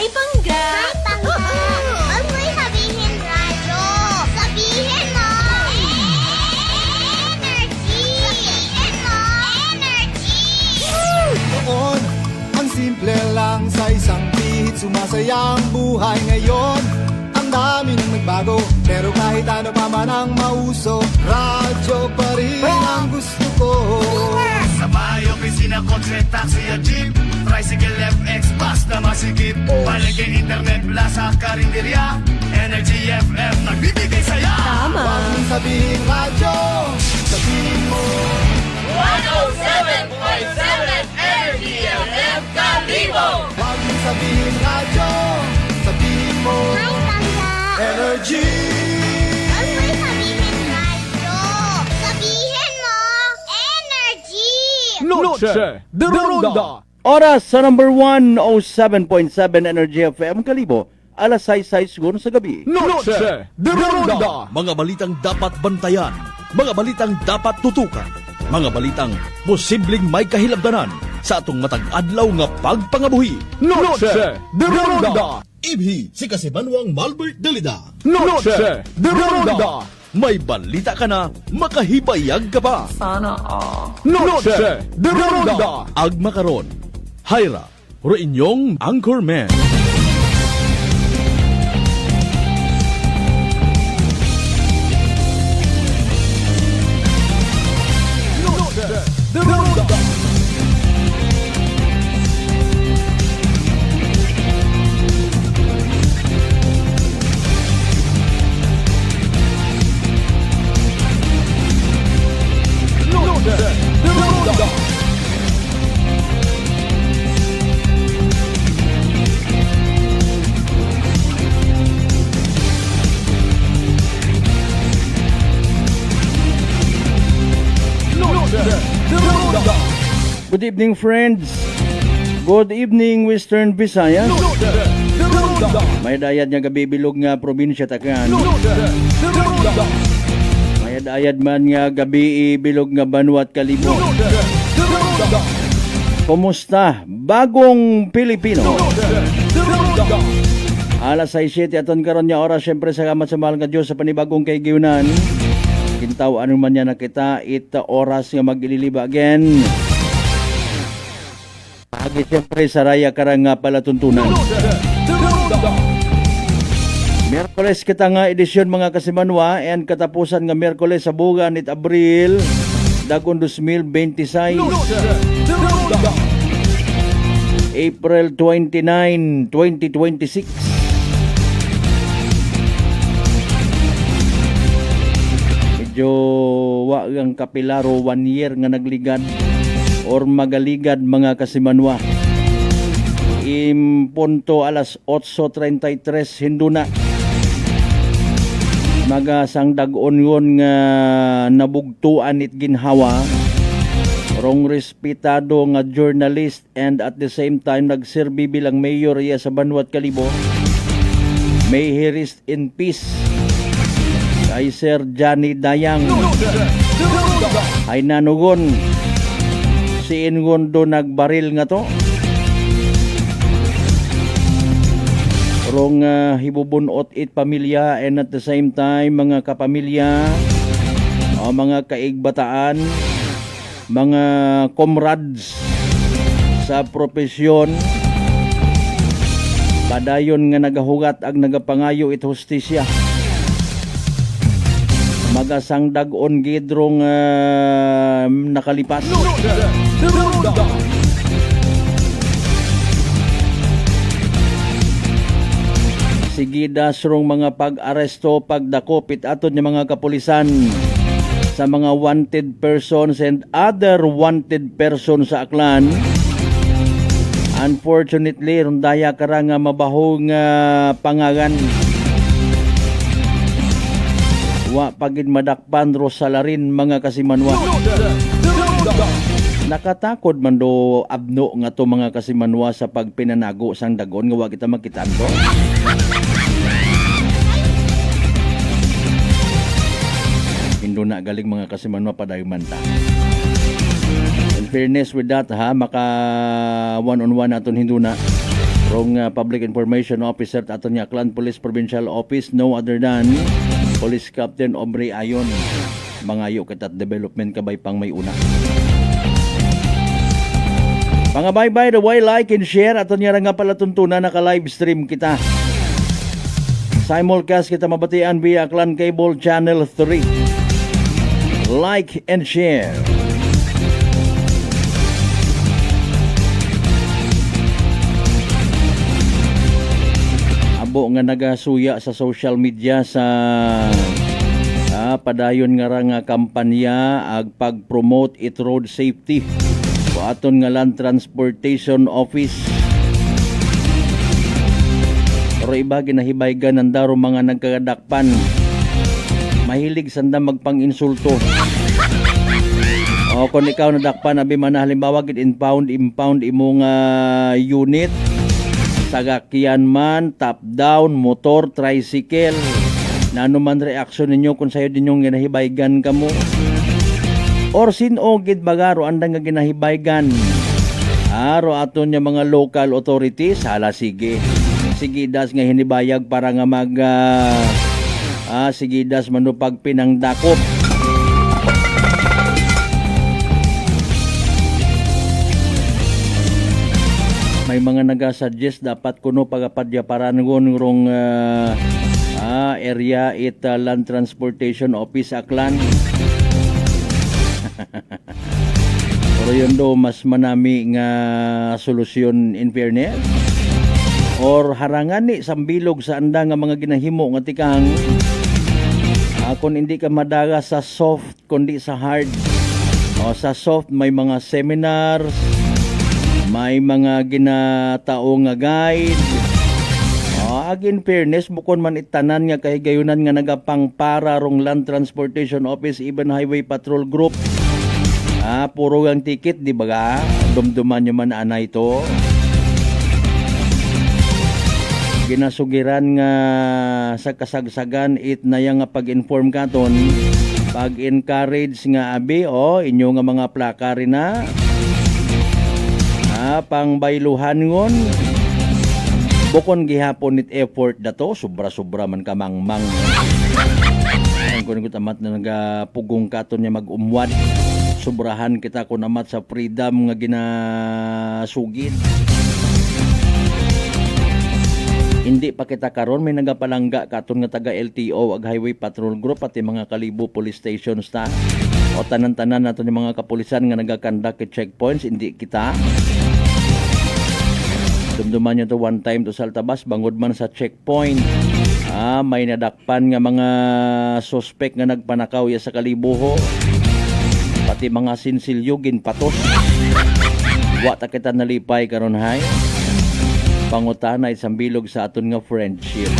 Hi, Pangga! Hi, Pangga! Huwag mo'y sabihin radyo. Sabihin mo! Energy! Sabihin mo! Energy! Noon, ang simple lang sa isang pihit. Sumasaya ang buhay ngayon. Ang dami nang nagbago, pero kahit ano pa man ang mauso, radyo pa rin ang gusto ko. Sa bahay, opisina, kotse, taxi at jeep, tricycle, FX, bus na masikip, palengke, internet, plaza, karinderya, Energy FM, nagbibigay saya. Tama! Huwag mong sabihin radyo, sabihin mo 107.7 Energy FM Kalibo. Huwag mong sabihin radyo, sabihin mo Hi, Pangga! Energy. Huwag mo'y sabihin radyo. Sabihin mo! Energy! Noche de Ronda. Oras sa number 107.7 Energy FM Kalibo, alas 6 siguro sa gabi. Noche de Ronda. Mga balitang dapat bantayan, mga balitang dapat tutukan, mga balitang posibleng may kahilabdanan sa atong matag adlaw nga pagpangabuhi. Noche de Ronda. Ibhi si Kasibanwang Malbert Dalida. Noche de Ronda. May balita ka na, makahibayag ka pa. Noche de Ronda. Agma karon, Hyra, ro inyong Anchorman. Noche de Ronda. Noche de Ronda. Noche de Ronda. Good evening, friends. Good evening, Western Visayas. Noche de Ronda. May dayad nga gabi bilog nga probinsya Takan. Noche de Ronda. May dayad man nga gabi bilog nga Banwat Kalibo. Noche de Ronda. Kumusta? Bagong Pilipino. Noche de Ronda. Alas 6:07 aton karon nga oras, syempre salamat sa mahal nga Dios sa panibagong kaygiunan. Kintaw ano man niya nakita, ita oras nga magililiba again. Pagi syempre sa raya karang nga palatuntunan. Noche de Ronda. Miyerkules kita nga edisyon mga kasimanwa and katapusan nga Miyerkules sa bugan it Abril dagon 2026. Noche de Ronda. April 29, 2026. Medyo wagang kapilaro 1 year nga nagligad or magaligad mga kasimanwa. Punto alas 8:33 hinduna. Magasang dag-on nga nabugtuan it ginhawa. Rong respetado nga journalist and at the same time nagserbi bilang mayor iya sa Banwat Kalibo. May he rest in peace kay Sir Johnny Dayang. Ay nanugon si Ingon do nagbaril nga to. Rong hibubunot it pamilya and at the same time mga kapamilya, mga kaigbataan, mga comrades sa profesyon, padayon nga nagahugat ag nagapangayo it hustisya. Magasang dag-on gidrong nakalipas. Noche de Ronda. Sigidas rong mga pag-aresto, pagdakopit aton ng mga kapulisan sa mga wanted persons and other wanted persons sa Aklan. Unfortunately, rundaya karang mabahong pangagan. Wa pagid madakpan ro salarin mga kasimanwa. Noche de Ronda. Nakatakod man do abno nga to mga kasimanwa sa pagpinanago sang dagon nga wa kita makitaan to. Hindo na galing mga kasimanwa padayon ta. In fairness with that ha, maka one-on-one aton hindo na. Rong Public Information Officer aton nga Aklan Police Provincial Office, no other than Police Captain Aubrey Ayon. Mangayo kita development kabay pang may una. Mga bye-bye, the way like and share aton nga nga pala tuntunan naka-live stream kita. Simulcast kita mabatian via Aklan Cable Channel 3. Like and share. Abo nga nagasuya sa social media sa padayon nga ra nga kampanya ag pag-promote it road safety o aton nga Land Transportation Office. Pero iba ginahibaygan ng daro mga nagkadakpan. Mahilig sanda magpang-insulto. O kung ikaw nadakpan abi man halimbawa gid impound imong unit, sagakyan man, top down, motor, tricycle, na ano man reaksyon ninyo kung sayo din yung ginahibaygan kamo. Or sinogid bagaro andang nga ginahibaygan. Aro aton nga mga local authorities, hala sige. Sige das nga hinibayag para nga sige das manupag pinangdakop. May mga naga-suggest dapat kuno pagapadyaparan rong area it Land Transportation Office Aklan. Pero yun do mas manami nga solusyon in fairness. Or harangan ni sambilog sa anda nga mga ginahimo nga tikang kung hindi ka madaga sa soft kundi sa hard. O sa soft may mga seminars, may mga ginatao nga guide. Agin fairness, bukon man itanan nga kahigayunan nga nagapangpara rong Land Transportation Office, even Highway Patrol Group. Puro ang ticket, di ba ga? Dumduman nyo man ana ito. Ginasugiran nga sa kasagsagan it na yang nga pag-inform katon, pag-encourage nga abi, inyo nga mga plaka rin na. Pang bayluhan ngon bukon gihapon it effort dato sobra-sobra man kamangmang kun ko tamat na nagapugong katon niya mag-umwad sobrahan kita kun amat sa freedom nga ginasugid. Hindi pa kita karon may nagapalangga katon nga taga LTO ag Highway Patrol Group pati mga Kalibo Police Stations ta o tanan-tanan nato ni mga kapulisan nga nagakandak at checkpoints, hindi kita. Dumduman nyo to one time to Saltabas, bangod man sa checkpoint. May nadakpan nga mga suspect nga nagpanakaw ya sa Kalibuho. Pati mga sinsilyo ginpatos. Wa ta kita nalipay karon hay. Pangutana isang bilog sa aton nga friendship.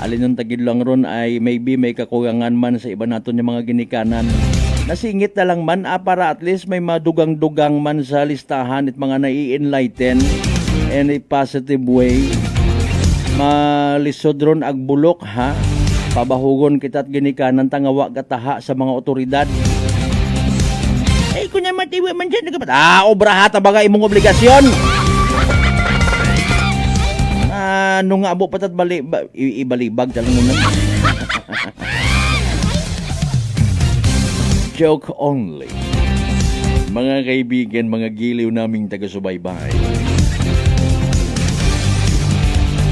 Alin yung tagid lang ron ay maybe may kakugangan man sa iba naton yung mga ginikanan. Nasingit na lang man para at least may madugang-dugang man sa listahan at mga nai-enlighten in a positive way. Malisod ron ag bulok ha. Pabahugon kita't ginikanan tangawa gataha sa mga otoridad. Kunya matiwi man dyan nagapat. Obra hata baga imong obligasyon. Nung nga abo patat ibalibag talang nun. Joke only. Mga kaibigan, mga giliw naming taga-subaybay.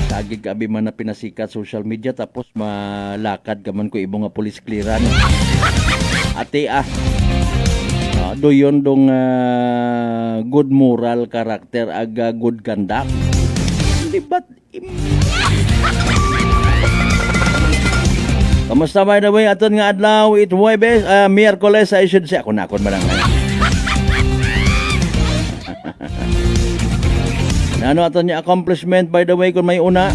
Tagig ka abi man na pinasikat social media tapos malakad ka man ko ibong nga police clearance. Ate doyon dong good moral character ag good conduct. Hindi ba't kamusta by the way aton nga adlaw it Huwebes, Miyerkules I should say ako man lang. Nano aton nga accomplishment by the way kung may una.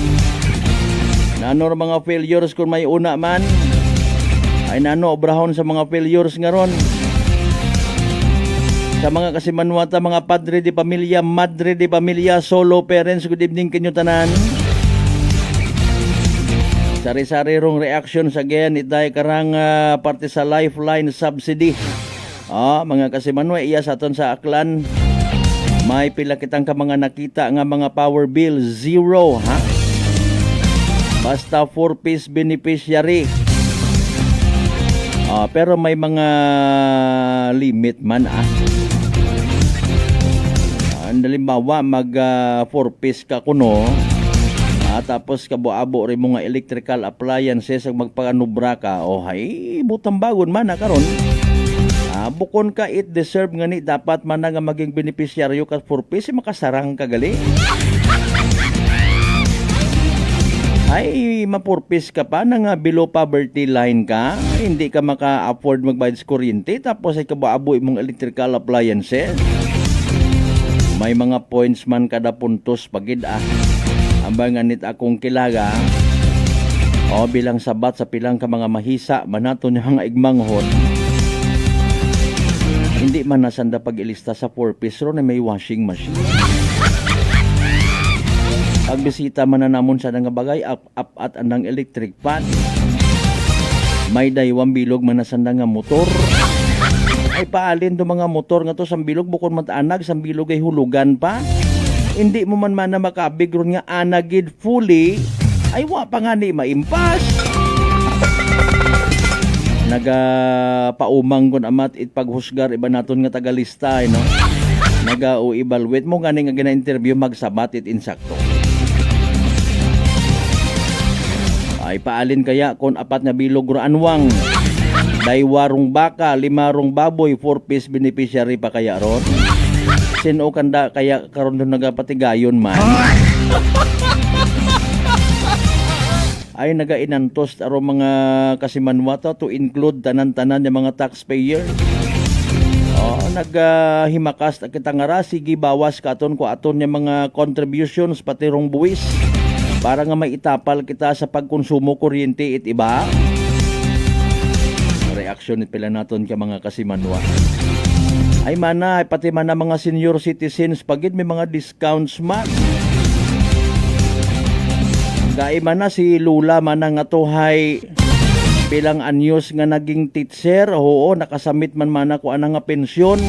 Nano mga failures kung may una man. Ay nano obrahon sa mga failures nga ron. Sa mga kasimanwata, mga padre de pamilya, madre de pamilya, solo parents, good evening kanyo tanan. Sari-sari rong reactions again, itay karang parte sa lifeline subsidy. Mga kasimanwa, iya sa aton sa Aklan. May pila kitang ka mga nakita nga mga power bill, zero, ha? Basta 4-piece beneficiary. Pero may mga limit man, Halimbawa, mag 4-piece ka kuno, tapos kabuabo rin mga electrical appliances ang magpakanubra ka, hay, butang bagon man karon. Bukon ka it deserve nga ni dapat man nga maging beneficiaryo ka 4-piece makasarang ka gali. Ay ma-4-piece ka pa na nga below poverty line ka, hindi ka maka-afford magbayad sa kuryente, tapos ay kabuabo imong electrical appliances. May mga points man kada puntos pagid Ambang nit akong kilaga bilang sabat sa pilang ka mga mahisa manaton yung mga igmanghon. Hindi man nasanda pag-ilista sa 4-piece ro na may washing machine. Pagbisita man na namon sa nga bagay up at andang electric fan. May daywang bilog man nasanda nga motor. Ay paalin do mga motor nga to sa bilog bukod mataanag sa bilog ay hulugan pa. Hindi mo man na makabigron nga anagid fully ay wa pa nga ni maimpas. Nagapaumang kon amat paghusgar iba naton nga tagalista no. Naga-evaluate mo gani nga gina-interview magsabat it insakto. Ay paalin kaya kon apat nga bilog ro anwang. Daywarong baka, 5 baboy, 4-piece beneficiary pa kaya ron. Sino kanda kaya karon doon nagapatigayon man. Ay nagainantos aro mga kasimanwata to include tanan-tanan ng mga taxpayer. Naghimakas kita nga ra sige bawas katon ko aton yung mga contributions pati rong buwis para nga maitapal kita sa pagkonsumo kuryente it iba. Reaksyon it pila naton ka mga kasimanwa. Ay mana pati man mga senior citizens pagid may mga discounts man. Gay man na si Lula man nga tohay bilang anyos nga naging teacher, nakasamit man ako ana nga pensyon.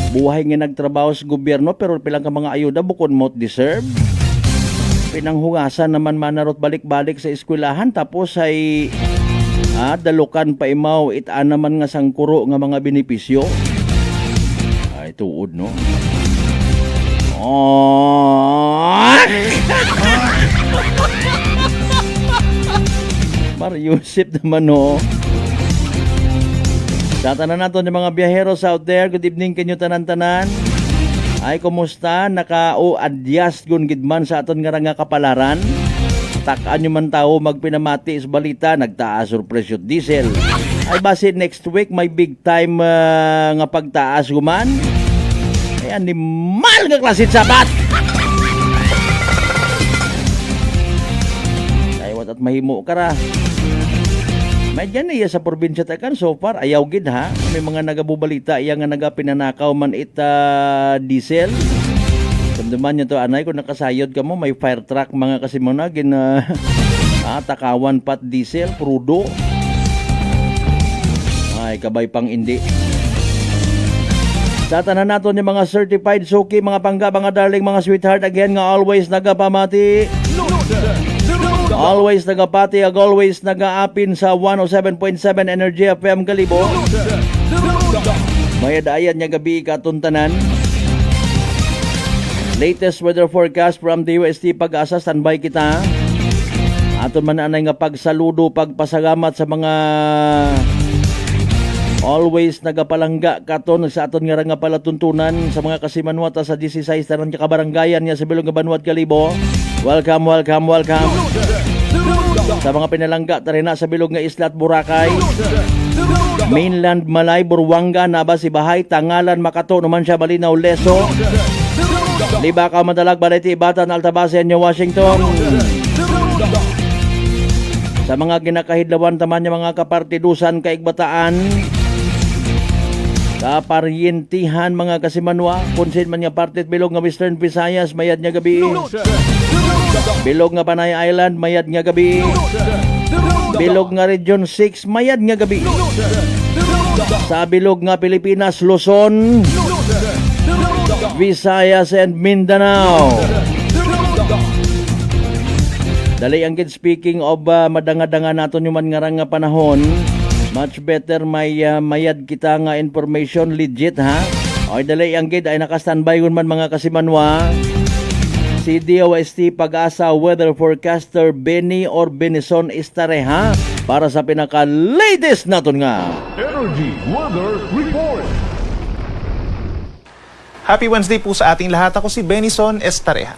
Buhay nga nagtrabaho sa gobyerno pero pilang ka mga ayuda bukod mo deserve. Pinanghugasan naman manarot balik-balik sa eskwelahan tapos ay dalukan pa imaw itaan naman nga sangkuro nga mga benepisyo. Ay tuod no. Mariusip naman no. Tatanan nato ng mga biyaheros out there. Good evening kanyo tanan-tanan. Ay kumusta? Naka-adjust gun gidman sa aton nga kapalaran. Takaan nyo man tao magpinamati sa balita, nagtaas or presyo diesel. Ay base next week may big time nga pagtaas guman. Ay animal nga klasit sabat. Ay wat at mahimo ka ra. May dyan iya sa probinsya takan so far ayaw gid ha. May mga nagabubalita iya nga nagapinanakaw man diesel. Damdaman nyo to anay kung nakasayod ka mo may fire truck mga kasi mga takawan pat diesel prudo. Ay kabay pang indi. Tatanan nato yung mga certified suki, mga pangga, mga darling, mga sweetheart again nga always nagapamati. Always nagapati, always nagaapin sa 107.7 Energy FM Kalibo. May dayan niya gabi katuntanan. Latest weather forecast from the UST Pag-asa, standby kita. Aton man anay nga pagsaludo, pagpasalamat sa mga always nagapalangga katon sa aton nga palatuntunan sa mga kasimanwata sa 16 tanan ka kabaranggayan niya sa Bilog nga Banwat Kalibo. Welcome, welcome, welcome. Sa mga pinalangga tarina sa Bilog nga Isla at Boracay. Mainland Malay, Burwanga, Naba, Sibahay, Tangalan, Makato, Numancia, Malinaw, Leso. Libakaw, Madalag, Balete, Ibatan, Altabasen, New Washington. Sa mga ginakahidlawan taman niya mga kapartidusan, Kaigbataan, kaparyentihan mga kasimanwa, kunsin man nga partit Bilog nga Western Visayas, mayad nga gabi. Bilog nga Panay Island, mayad nga gabi. Bilog nga Region 6, mayad nga gabi. Sa Bilog nga Pilipinas, Luzon, Visayas and Mindanao. Dali ang speaking of madanga-danga naton yung man nga panahon, much better may mayad kita nga information legit ha. O dali ang ay naka-standby yun man mga kasimanwa. Si DOST Pag-asa weather forecaster Benny or Benison Estareha para sa pinaka-latest naton nga. Energy Weather Report. Happy Wednesday po sa ating lahat. Ako si Benison Estareha.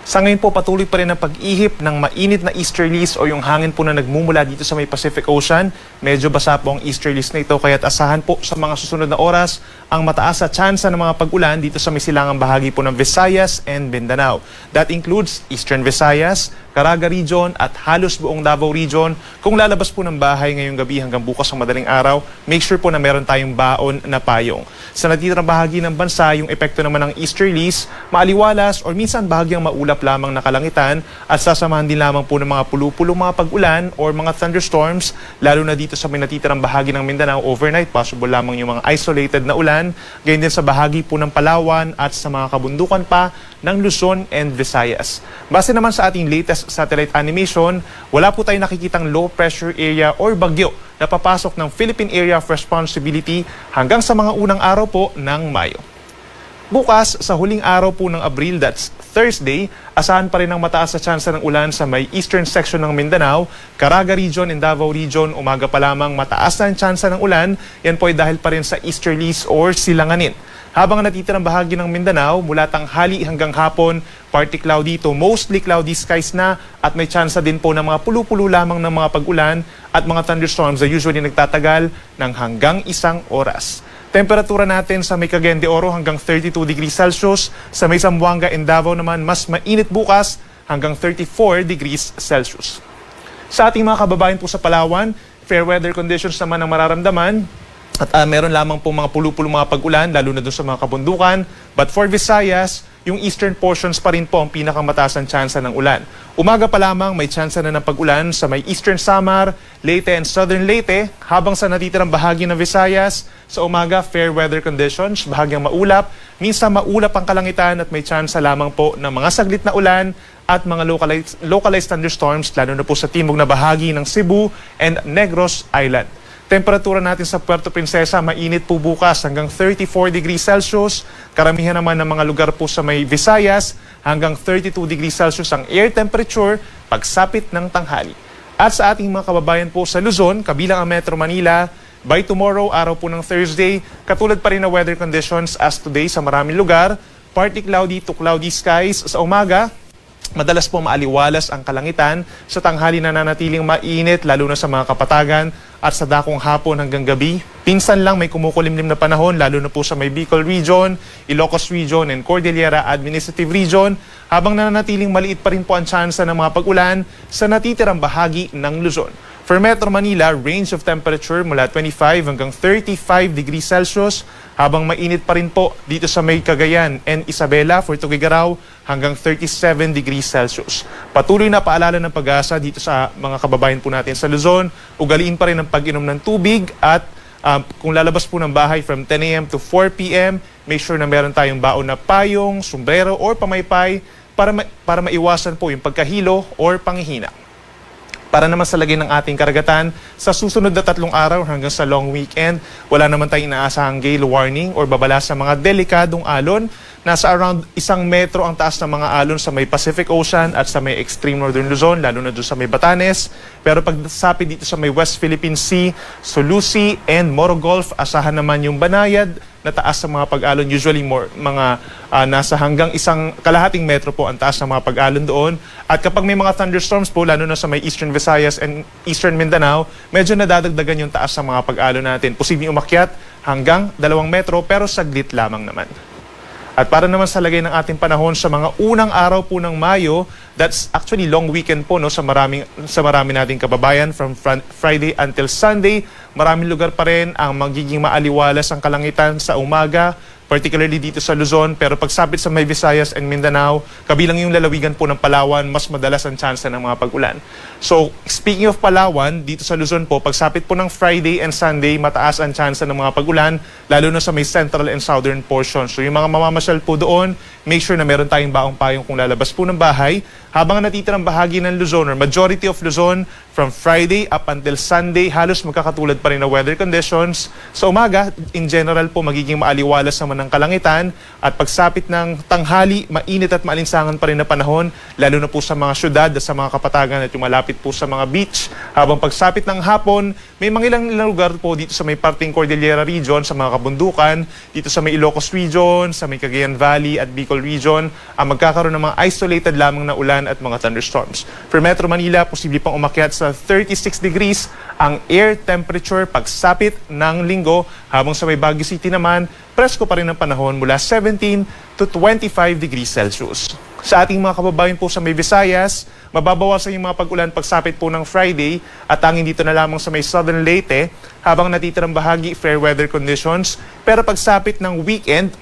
Sa ngayon po patuloy pa rin ang pag-ihip ng mainit na easterlies o yung hangin po na nagmumula dito sa may Pacific Ocean. Medyo basa po ang easterlies na ito kaya't asahan po sa mga susunod na oras ang mataas na tsansa ng mga pag-ulan dito sa may silangang bahagi po ng Visayas and Mindanao. That includes Eastern Visayas, Caraga Region at halos buong Davao Region. Kung lalabas po ng bahay ngayong gabi hanggang bukas ng madaling araw, make sure po na meron tayong baon na payong. Sa natitirang bahagi ng bansa, yung epekto naman ng easterlies, maaliwalas or minsan bahagyang maulap lamang na kalangitan at sasamahan din lamang po ng mga pulu-pulong mga pag-ulan or mga thunderstorms, lalo na dito sa may natitirang bahagi ng Mindanao overnight. Possible lamang yung mga isolated na ulan, gayon din sa bahagi po ng Palawan at sa mga kabundukan pa ng Luzon and Visayas. Base naman sa ating latest satellite animation, wala po tayong nakikitang low pressure area or bagyo na papasok ng Philippine Area of Responsibility hanggang sa mga unang araw po ng Mayo. Bukas, sa huling araw po ng Abril, that's Thursday, asahan pa rin ang mataas na tsansa ng ulan sa may eastern section ng Mindanao, Caraga Region and Davao Region. Umaga pa lamang mataas na ang tsansa ng ulan. Yan po ay dahil pa rin sa easterlies or silanganin. Habang natitirang bahagi ng Mindanao, mula tanghali hanggang hapon, partly cloudy to mostly cloudy skies na at may tsansa din po ng mga pulu-pulo lamang ng mga pag-ulan at mga thunderstorms na usually nagtatagal ng hanggang 1 oras. Temperatura natin sa may Cagayan de Oro hanggang 32 degrees Celsius, sa may Zamboanga and Davao naman mas mainit bukas hanggang 34 degrees Celsius. Sa ating mga kababayan po sa Palawan, fair weather conditions naman ang mararamdaman. At meron lamang po mga pulu-pulo mga pag-ulan, lalo na doon sa mga kabundukan. But for Visayas, yung eastern portions pa rin po ang pinakamataas ang tsansa ng ulan. Umaga pa lamang may tsansa na ng pag-ulan sa may eastern Samar, Leyte and southern Leyte, habang sa natitirang bahagi ng Visayas, sa umaga fair weather conditions, bahagyang maulap, minsan maulap ang kalangitan at may tsansa lamang po ng mga saglit na ulan at mga localized thunderstorms, lalo na po sa timog na bahagi ng Cebu and Negros Island. Temperatura natin sa Puerto Princesa, mainit po bukas hanggang 34 degrees Celsius. Karamihan naman ng mga lugar po sa may Visayas, hanggang 32 degrees Celsius ang air temperature pagsapit ng tanghali. At sa ating mga kababayan po sa Luzon, kabilang ang Metro Manila, by tomorrow, araw po ng Thursday, katulad pa rin na weather conditions as today sa maraming lugar, partly cloudy to cloudy skies sa umaga. Madalas po maaliwalas ang kalangitan, sa tanghali na nanatiling mainit lalo na sa mga kapatagan at sa dakong hapon hanggang gabi. Pinsan lang may kumukulimlim na panahon lalo na po sa may Bicol Region, Ilocos Region and Cordillera Administrative Region, habang nananatiling maliit pa rin po ang tsansa ng mga pag-ulan sa natitirang bahagi ng Luzon. For Metro Manila, range of temperature mula 25 hanggang 35 degrees Celsius, habang mainit pa rin po dito sa may Cagayan and Isabela for Tuguegarao hanggang 37 degrees Celsius. Patuloy na paalala ng Pag-asa dito sa mga kababayan po natin sa Luzon, ugaliin pa rin ang pag-inom ng tubig at kung lalabas po ng bahay from 10 a.m. to 4 p.m., make sure na meron tayong baon na payong, sombrero or pamaypay para maiwasan po yung pagkahilo or panghihina. Para naman sa lagay ng ating karagatan, sa susunod na 3 araw hanggang sa long weekend, wala naman tayong inaasahang gale warning or babala sa mga delikadong alon. Nasa around 1 metro ang taas ng mga alon sa may Pacific Ocean at sa may extreme northern Luzon, lalo na doon sa may Batanes. Pero pag sapit dito sa may West Philippine Sea, Sulusi and Moro Gulf, asahan naman yung banayad na taas sa mga pag-alon, usually nasa hanggang 1 kalahating metro po ang taas ng mga pag-alon doon. At kapag may mga thunderstorms po, lalo na sa may Eastern Visayas and Eastern Mindanao, medyo nadadagdagan yung taas sa mga pag-alon natin. Posibleng umakyat hanggang 2 metro pero saglit lamang naman. At para naman sa lagay ng ating panahon sa mga unang araw po ng Mayo, that's actually long weekend po no, sa marami nating kababayan from Friday until Sunday. Maraming lugar pa rin ang magiging maaliwalas ang kalangitan sa umaga, particularly dito sa Luzon, pero pagsapit sa may Visayas and Mindanao, kabilang yung lalawigan po ng Palawan, mas madalas ang tsansa ng mga pag-ulan. So, speaking of Palawan, dito sa Luzon po, pagsapit po ng Friday and Sunday, mataas ang tsansa ng mga pag-ulan, lalo na sa may central and southern portion. So, yung mga mamamasyal po doon, make sure na meron tayong baong payong kung lalabas po ng bahay. Habang natitirang bahagi ng Luzon or majority of Luzon, from Friday up until Sunday, halos magkakatulad pa rin na weather conditions. Sa umaga, in general po, magiging maaliwalas naman ng kalangitan. At pagsapit ng tanghali, mainit at maalinsangan pa rin na panahon, lalo na po sa mga syudad at sa mga kapatagan at yung malapit po sa mga beach. Habang pagsapit ng hapon, may mga ilang lugar po dito sa may parting Cordillera region, sa mga kabundukan, dito sa may Ilocos region, sa may Cagayan Valley at Bicol region, ang magkakaroon ng mga isolated lamang na ulan at mga thunderstorms. For Metro Manila, posible pang umakyat sa 36 degrees ang air temperature pagsapit ng linggo, habang sa may Baguio City naman, presko pa rin ang panahon mula 17 to 25 degrees Celsius. Sa ating mga kababayan po sa may Visayas, mababawasan yung mga pag-ulan pagsapit po ng Friday at tanging dito na lamang sa may Southern Leyte, habang natitirang bahagi fair weather conditions. Pero pagsapit ng weekend,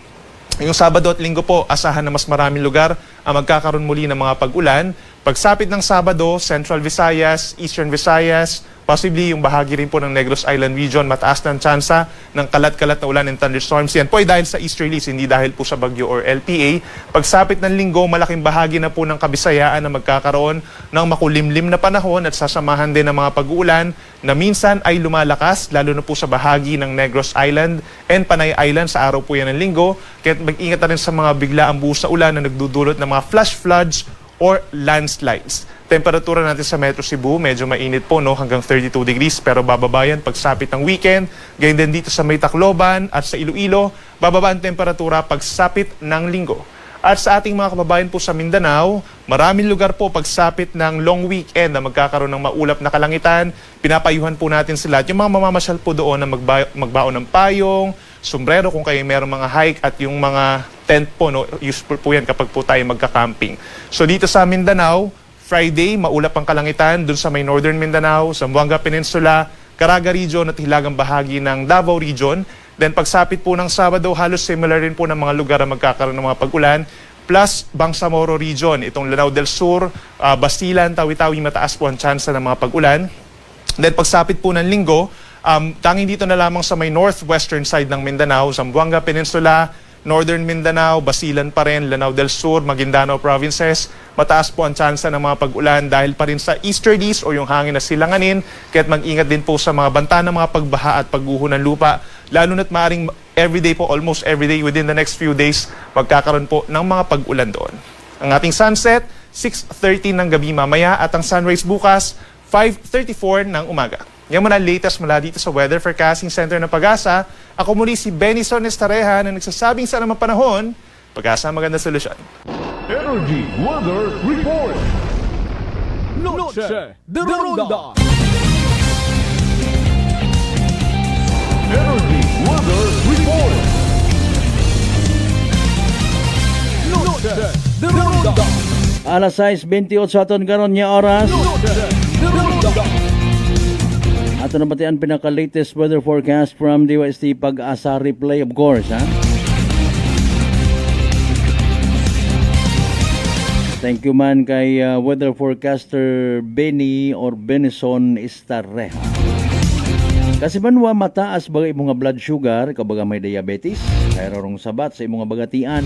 yung Sabado at Linggo po, asahan na mas maraming lugar ang magkakaroon muli ng mga pag-ulan. Pagsapit ng Sabado, Central Visayas, Eastern Visayas, possibly yung bahagi rin po ng Negros Island region, mataas ng tsansa ng kalat-kalat na ulan and thunderstorms. Yan po ay dahil sa easterlies, hindi dahil po sa bagyo or LPA. Pagsapit ng Linggo, malaking bahagi na po ng Kabisayaan na magkakaroon ng makulimlim na panahon at sasamahan din ng mga pag-uulan na minsan ay lumalakas, lalo na po sa bahagi ng Negros Island and Panay Island sa araw po yan ng Linggo. Kaya mag-ingat na rin sa mga biglaang buhos na ulan na nagdudulot ng mga flash floods or landslides. Temperatura natin sa Metro Cebu, medyo mainit po, no? Hanggang 32 degrees, pero bababa yan pagsapit ng weekend. Ganyan din dito sa may Tacloban at sa Iloilo, bababa ang temperatura pagsapit ng Linggo. At sa ating mga kababayan po sa Mindanao, maraming lugar po pagsapit ng long weekend na magkakaroon ng maulap na kalangitan. Pinapayuhan po natin sila at yung mga mamamasyal po doon na magbaon ng payong, sombrero kung kayo mayroong mga hike, at yung mga tent po, no? Useful po yan kapag po tayo magka-camping. So dito sa Mindanao, Friday, maulap ang kalangitan dun sa may Northern Mindanao, Zamboanga Peninsula, Caraga Region at hilagang bahagi ng Davao Region. Then pagsapit po ng Sabado, halos similar rin po ng mga lugar na magkakaroon ng mga pag-ulan. Plus Bangsamoro Region, itong Lanao del Sur, Basilan, Tawi-Tawi, mataas po ang tsansa ng mga pag-ulan. Then pagsapit po ng Linggo, tanging dito na lamang sa may northwestern side ng Mindanao, Zamboanga Peninsula, Northern Mindanao, Basilan pa rin, Lanao del Sur, Maguindanao provinces, mataas po ang tsansa ng mga pag-ulan dahil pa rin sa easterlies o yung hangin na silanganin. Kaya't mag-ingat din po sa mga banta ng mga pagbaha at pagguho ng lupa, lalo na't maaaring everyday po, almost everyday within the next few days, magkakaroon po ng mga pag-ulan doon. Ang ating sunset, 6:13 ng gabi mamaya, at ang sunrise bukas, 5:34 ng umaga. Yan muna latest mula dito sa Weather Forecasting Center ng Pag-asa. Ako muli si Benison Estareha na nagsasabing sa namang panahon, Pag-asa, maganda solusyon. Energy Weather Report. Noche de Ronda. Energy Weather Report. Noche de Ronda. Alas 6:28 sa aton karon nga oras. Noche de Ronda. Ato na batian pinaka-latest weather forecast from DYST Pag-asa Replay, of course, ha? Thank you man kay weather forecaster Benny or Benison Estareha. Kasi banwa mataas ba imong blood sugar kabaga may diabetes, kaya rong sabat sa imong bagatian.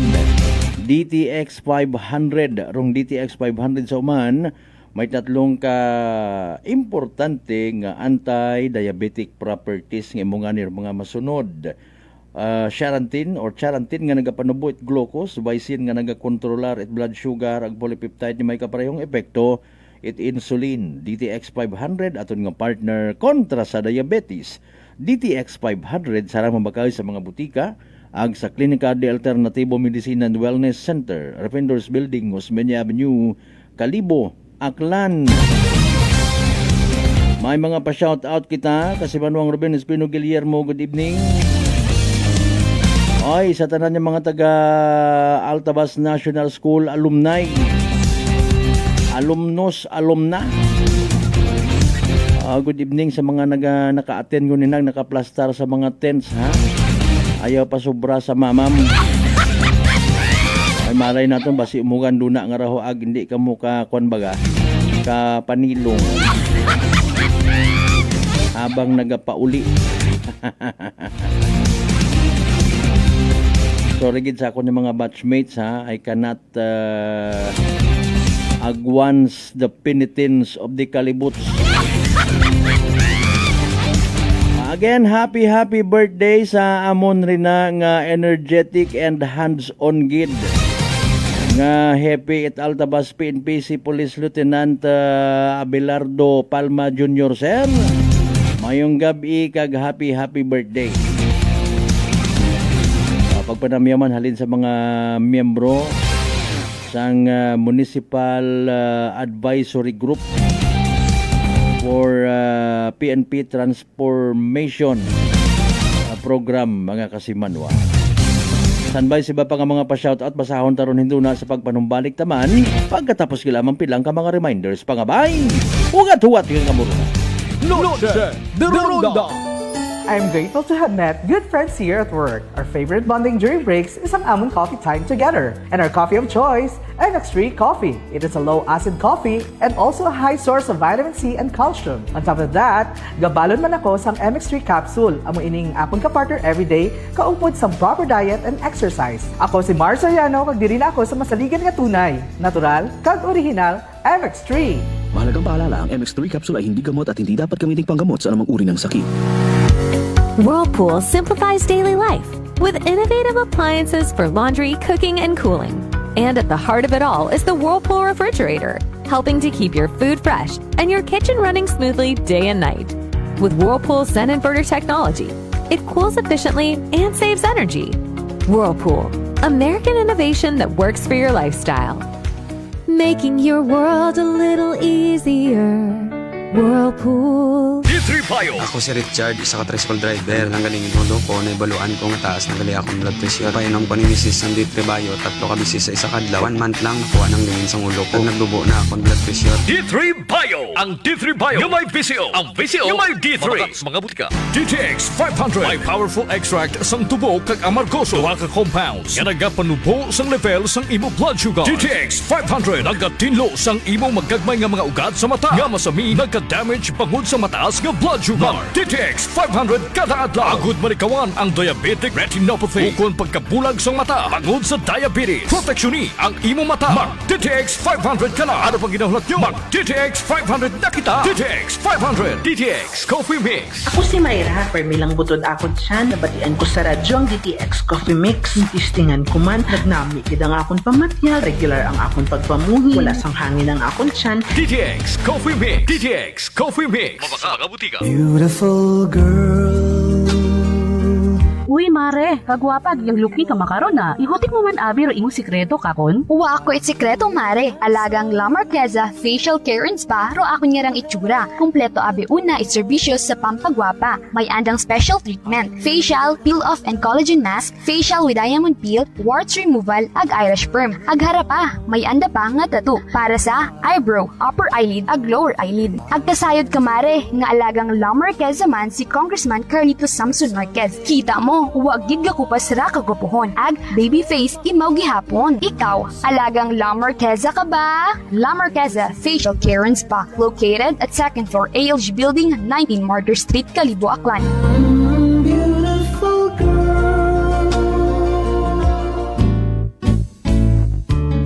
DTX 500, rong DTX 500 sa uman, may tatlong ka importante nga anti-diabetic properties nga imong anir mga masunod. Charantin nga nagapanubo it glucose, Vicin nga nagakontrolar it blood sugar, ag polypeptide ni may kaparehong epekto it insulin. DTX 500 aton nga partner kontra sa diabetes. DTX 500 sarang mabakaw sa mga butika ag sa Klinika de Alternativo Medicine and Wellness Center, Defenders Building, Osmeña Avenue, Kalibo, Aklan. May mga pa-shoutout kita kasi Manuang Ruben Espino Guillermo, good evening. Ay, sa tanan niya mga taga Altabas National School alumni, alumna. Good evening sa mga naka-attend ko ninang, naka-plastar sa mga tents, ha? Ayaw pa sobra sa mamam. Ay malay natin basi umugan duna nga raho ag hindi ka mo ka kwan baga ka panilong habang nagapauli. Sorry gid sa ako ng mga batchmates ha. I cannot agwans the penitence of the kalibuts. Again, happy birthday sa amon rin na nga energetic and hands-on gid. Nga happy at Altabas PNPC Police Lieutenant Abelardo Palma Jr. Sir. Mayong gabi kag happy birthday. Pagpanamyaman halin sa mga miyembro sang Municipal Advisory Group for PNP Transformation Program mga kasimanwa. Sanbay si ba pa nga mga pa-shoutout basahon taron hinduna sa pagpanumbalik taman pagkatapos kilamang pilang ka mga reminders pangabay. Ugat-huwat yung kamuruna. Noche de Ronda. I'm grateful to have met good friends here at work. Our favorite bonding during breaks is ang amon coffee time together. And our coffee of choice, MX3 Coffee. It is a low-acid coffee and also a high source of vitamin C and calcium. On top of that, gabalon man ako sang MX3 capsule. Amo ining akong kapartner everyday, kaupod sa proper diet and exercise. Ako si Mars Soriano, kag diri na ako sa masaligan nga tunay, natural, kag original, MX3. Mahalagang paalala, ang MX3 capsule ay hindi gamot at hindi dapat gamiting panggamot sa anumang uri ng sakit. Whirlpool simplifies daily life with innovative appliances for laundry, cooking, and cooling. And at the heart of it all is the Whirlpool refrigerator, helping to keep your food fresh and your kitchen running smoothly day and night. With Whirlpool Zen Inverter technology, it cools efficiently and saves energy. Whirlpool, American innovation that works for your lifestyle. Making your world a little easier. Whirlpool. D3 Bio. Ako si Richard, isa ka tricycle driver. Nang galing inulo ko, naibaluan ko nga taas. Nagali akong blood pressure. Painom ko ni Mrs. ng D3 Bio. 3 ka bisis sa isa kadlaw. 1 month lang nakuha ng lingin sa ulo ko. Nagdubo na akong blood pressure. D3 Bio. Ang D3 Bio yung may VCO. Ang VCO yung may D3. Mga butika. DTX 500. May powerful extract sang tubo kag amargoso. Duha ka compounds. Nga nagapanubo sang level sang imo blood sugar. DTX 500. Nagatinlo sang imo magagmay nga mga ugat sa mata. Nga masami nagka-damage pangod sa mataas nga blood sugar. DTX 500 kada adlaw. Agud manikawan ang diabetic retinopathy. Ukon pagkabulag sang mata pangod sa diabetes. Proteksyon ni ang imo mata. Mag DTX 500 kana. Ano pang ginahulat nyo? Mag DTX 500 na kita. DTX 500. DTX Coffee Mix. Ako si Mayra. Permilang butod ako dyan. Nabatian ko sa radyo ang DTX Coffee Mix. Tistingan ko man. Nagnami kid ang akong pamatyal. Regular ang akong pagpamuhi. Wala sang hangin ang akong tiyan. DTX Coffee Mix. DTX Coffee Mix. Mga butika. Beautiful girl. Uy, mare, kagwapag yung luki ka makaron na. Ihutik mo man abi ro imong sikreto kakon. Uwa ako it sikreto mare. Alagang La Marqueza Facial Care and Spa ro ako niyarang itsura. Kompleto abi una it serbisyos sa pampagwapa. May andang special treatment. Facial, peel-off and collagen mask, facial with diamond peel, warts removal, ag eyelash perm. Ag harapa, may anda pa nga tattoo para sa eyebrow, upper eyelid, ag lower eyelid. Ag kasayod ka mare, nga alagang La Marqueza man si Congressman Carlito Samson Marquez. Kita mo, huwag gid ka kupas ra kagupuhon. Ag baby face imaw gihapon. Ikaw, alagang La Marqueza ka ba? La Marqueza Facial Care and Spa, located at 2nd floor ALG Building, 19 Martyr Street, Kalibo, Aklan. Beautiful girl.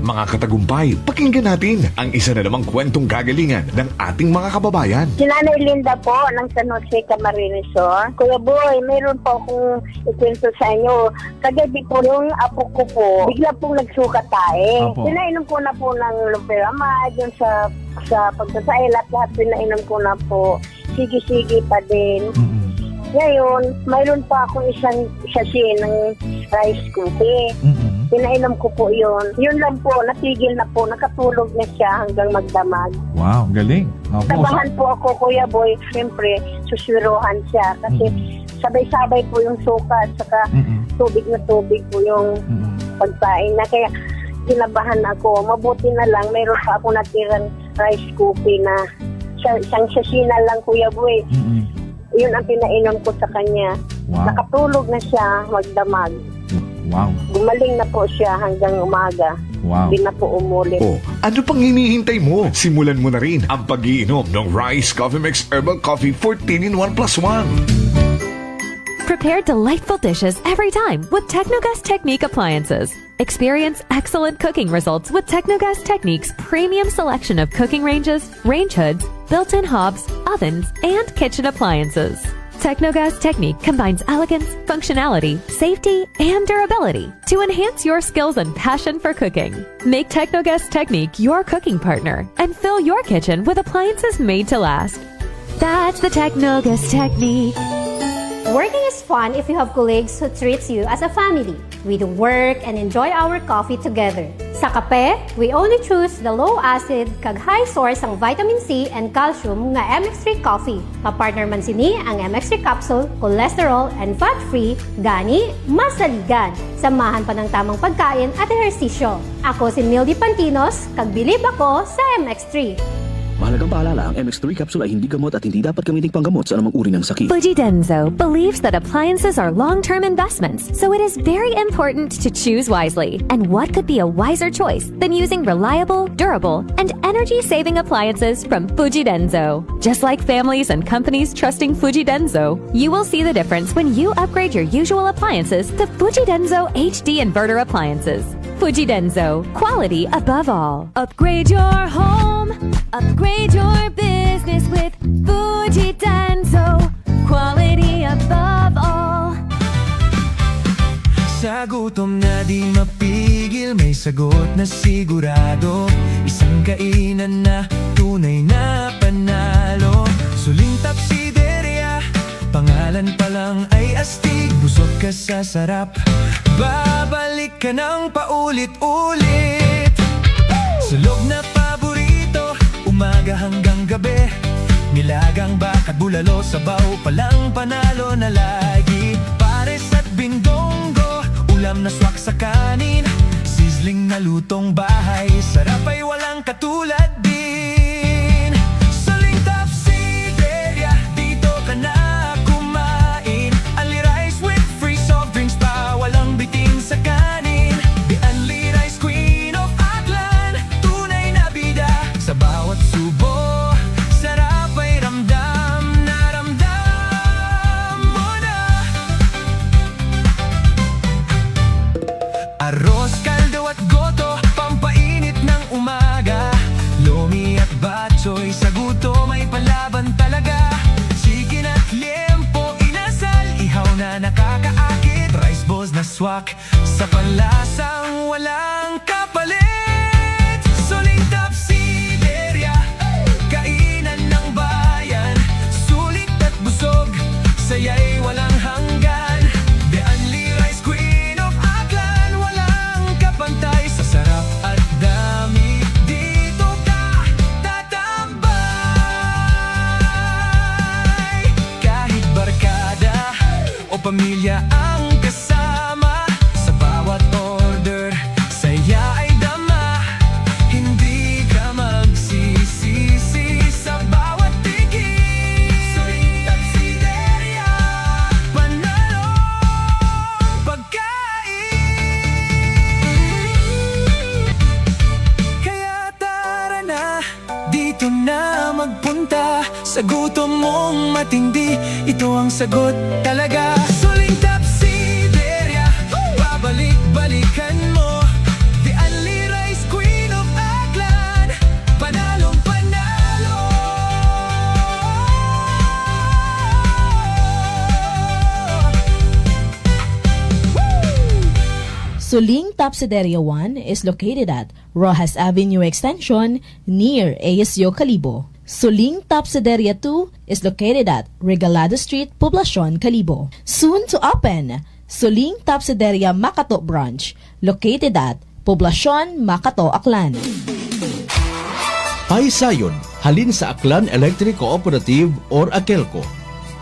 Mga katagumpay, pakinggan natin ang isa na namang kwentong gagalingan ng ating mga kababayan. Si Nanay Linda po ng San Jose Camarines Sur. Kuya Boy, mayroon po akong ikwento sa inyo. Kagabi po yung apo ko po, bigla pong nagsuka tayo. Pinainom ko na po ng Loperamide, yung sa pagsasail at lahat pinainom ko na po. Sige-sige pa din. Ngayon, mayroon pa akong isang sachet ng rice coffee. Pinainom ko po yun. Yun lang po, natigil na po. Nakatulog na siya hanggang magdamag. Wow, galing. Tabahan po ako, Kuya Boy. Siyempre, suswiruhan siya. Kasi sabay-sabay po yung suka at saka tubig na tubig po yung pagkain na. Kaya kinabahan ako. Mabuti na lang, mayroon pa ako natirang rice coffee na isang sasina lang, Kuya Boy. Yun ang pinainom ko sa kanya. Wow. Nakatulog na siya magdamag. Wow. Gumaling na po siya hanggang umaga. Wow. Hindi na po umulit. Oh, ano pang hinihintay mo? Simulan mo na rin ang pag-iinom ng Rice Coffee Mix Herbal Coffee 14-in-1 + 1. Prepare delightful dishes every time with Technogas Technique appliances. Experience excellent cooking results with Technogas Technique's premium selection of cooking ranges, range hoods, built-in hobs, ovens, and kitchen appliances. Technogas Technique combines elegance, functionality, safety, and durability to enhance your skills and passion for cooking. Make Technogas Technique your cooking partner and fill your kitchen with appliances made to last. That's the Technogas Technique. Working is fun if you have colleagues who treats you as a family. We do work and enjoy our coffee together. Sa kape, we only choose the low-acid kag high source ang vitamin C and calcium nga MX3 coffee. Kapartner man sini ang MX3 capsule, cholesterol and fat-free, gani, masaligan. Samahan pa ng tamang pagkain at ehersisyo. Ako si Mildy Pantinos, kag bilib ako sa MX3. Mahalagang paalala, ang MX3 capsule ay hindi gamot at hindi dapat gamiting panggamot sa anumang uri ng sakit. Fujidenzo believes that appliances are long-term investments, so it is very important to choose wisely. And what could be a wiser choice than using reliable, durable, and energy-saving appliances from Fujidenzo? Just like families and companies trusting Fujidenzo, you will see the difference when you upgrade your usual appliances to Fujidenzo HD inverter appliances. Fujidenzo, quality above all. Upgrade your home, upgrade your business with Fujidenzo, quality above all. Sa gutom na di mapigil, may sagot na sigurado. Isang kainan na tunay na panalo. Suling Tapsideria, pangalan pa lang ay astig. Busog ka sa sarap, babalik ka ng paulit-ulit. Sa loob na paborito, umaga hanggang gabi. Nilagang bakat bulalo, sabaw palang panalo na lagi. Pares at bindonggo, ulam na swak sa kanin. Sizzling na lutong bahay, sarap ay walang katulad din. Suling Tapsideria, dito ka na kumain. Only rice with free soft drinks pa, walang bitin sa kanin. The Only Rice Queen of Aklan, tunay na bida. Sa bawat subo, sarap ay ramdam na ramdam mo na. Arroz, kaldo at goto, pampainit ng umaga. Lomi at batchoy, sa gutom ay palaban talaga. Chicken at liempo, inasal, ihaw na nakakaakit. Rice balls na swak, sa panlasang walang kapalit. Suling Tapsideria, kainan ng bayan. Sulit at busog, saya'y walang hanggan. The Only Rice Queen of Aklan, walang kapantay. Sa sarap at dami, dito ka tatambay. Kahit barkada o pamilya ang kasama, sa bawat order, saya ay dama. Hindi ka magsisisi sa bawat tikim. Suling Tapsideria, panalong pagkain. Kaya tara na, dito na magpunta. Sa gutom mong matindi, ito ang sagot talaga. Suling Tapsideria, babalik-balikan mo. The Only Rice Queen of Aklan, panalong panalo. Suling Tapsideria 1 is located at Rojas Avenue Extension near ASU Calibo. Suling Tapsideria 2 is located at Regalado Street, Poblacion, Calibo. Soon to open, Suling Tapsideria Makato Branch, located at Poblacion, Makato, Aklan. Paisayon, halin sa Aklan Electric Cooperative or Akelco.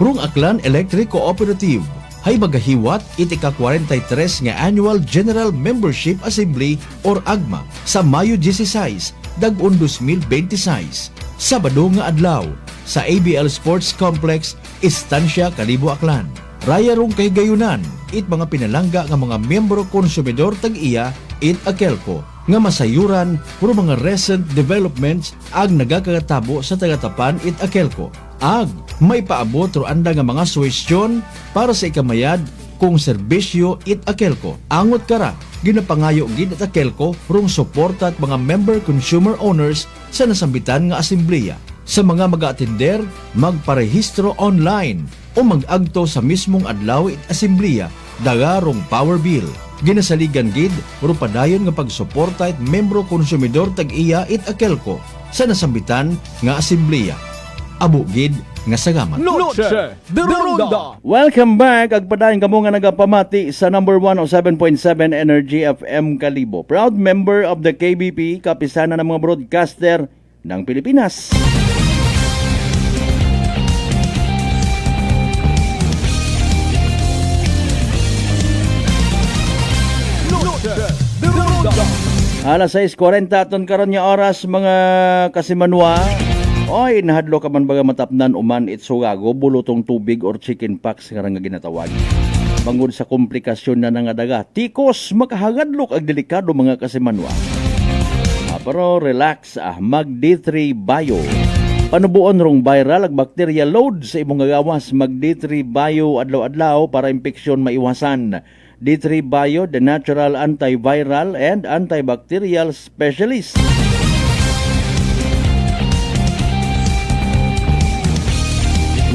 Rung Aklan Electric Cooperative, hay magahiwat iti ka-43 nga Annual General Membership Assembly or AGMA sa Mayo 16, dag-on 2026. Sabado nga adlaw sa ABL Sports Complex, Estancia, Calibo, Aklan. Raya rong kay gayunan, it mga pinalangga nga mga miyembro konsumidor tag-iya, it akelko. Nga masayuran, puro mga recent developments ag nagakatabo sa tagatapan it akelko. Ag, may paabot ro anda nga mga suwestyon para sa ikamayad kung serbisyo it akelko. Angot kara, ginapangayo gid it akelko rong suporta at mga member consumer owners sa nasambitan nga asembleya. Sa mga mag-atender, magparehistro online o mag-agto sa mismong adlaw it asembleya dagarong power bill. Ginasaligan gid ro padayon nga pagsuporta it membro konsumidor tag-iya it akelko sa nasambitan nga asembleya. Abo gid nga sagamat. Noche de Ronda. Welcome back. Agpadayon kamo nga nagapamati sa number 107.7 Energy FM Kalibo. Proud member of the KBP, kapisanan ng mga broadcaster ng Pilipinas. Alas 6:40 aton karon nga oras mga kasimanwa. Oy, nahadlo ka man baga matapnan uman itsugago, bulutong tubig or chicken pox nga nga ginatawag. Bangod sa komplikasyon na nga daga, tikos makahagadlok ag delikado mga kasimanwa. Pero relax, mag D3 Bio. Panubuon rong viral ag bacteria load sa imong gawas, mag D3 Bio adlaw-adlaw para impeksyon maiwasan. D3 Bio, the natural antiviral and antibacterial specialist.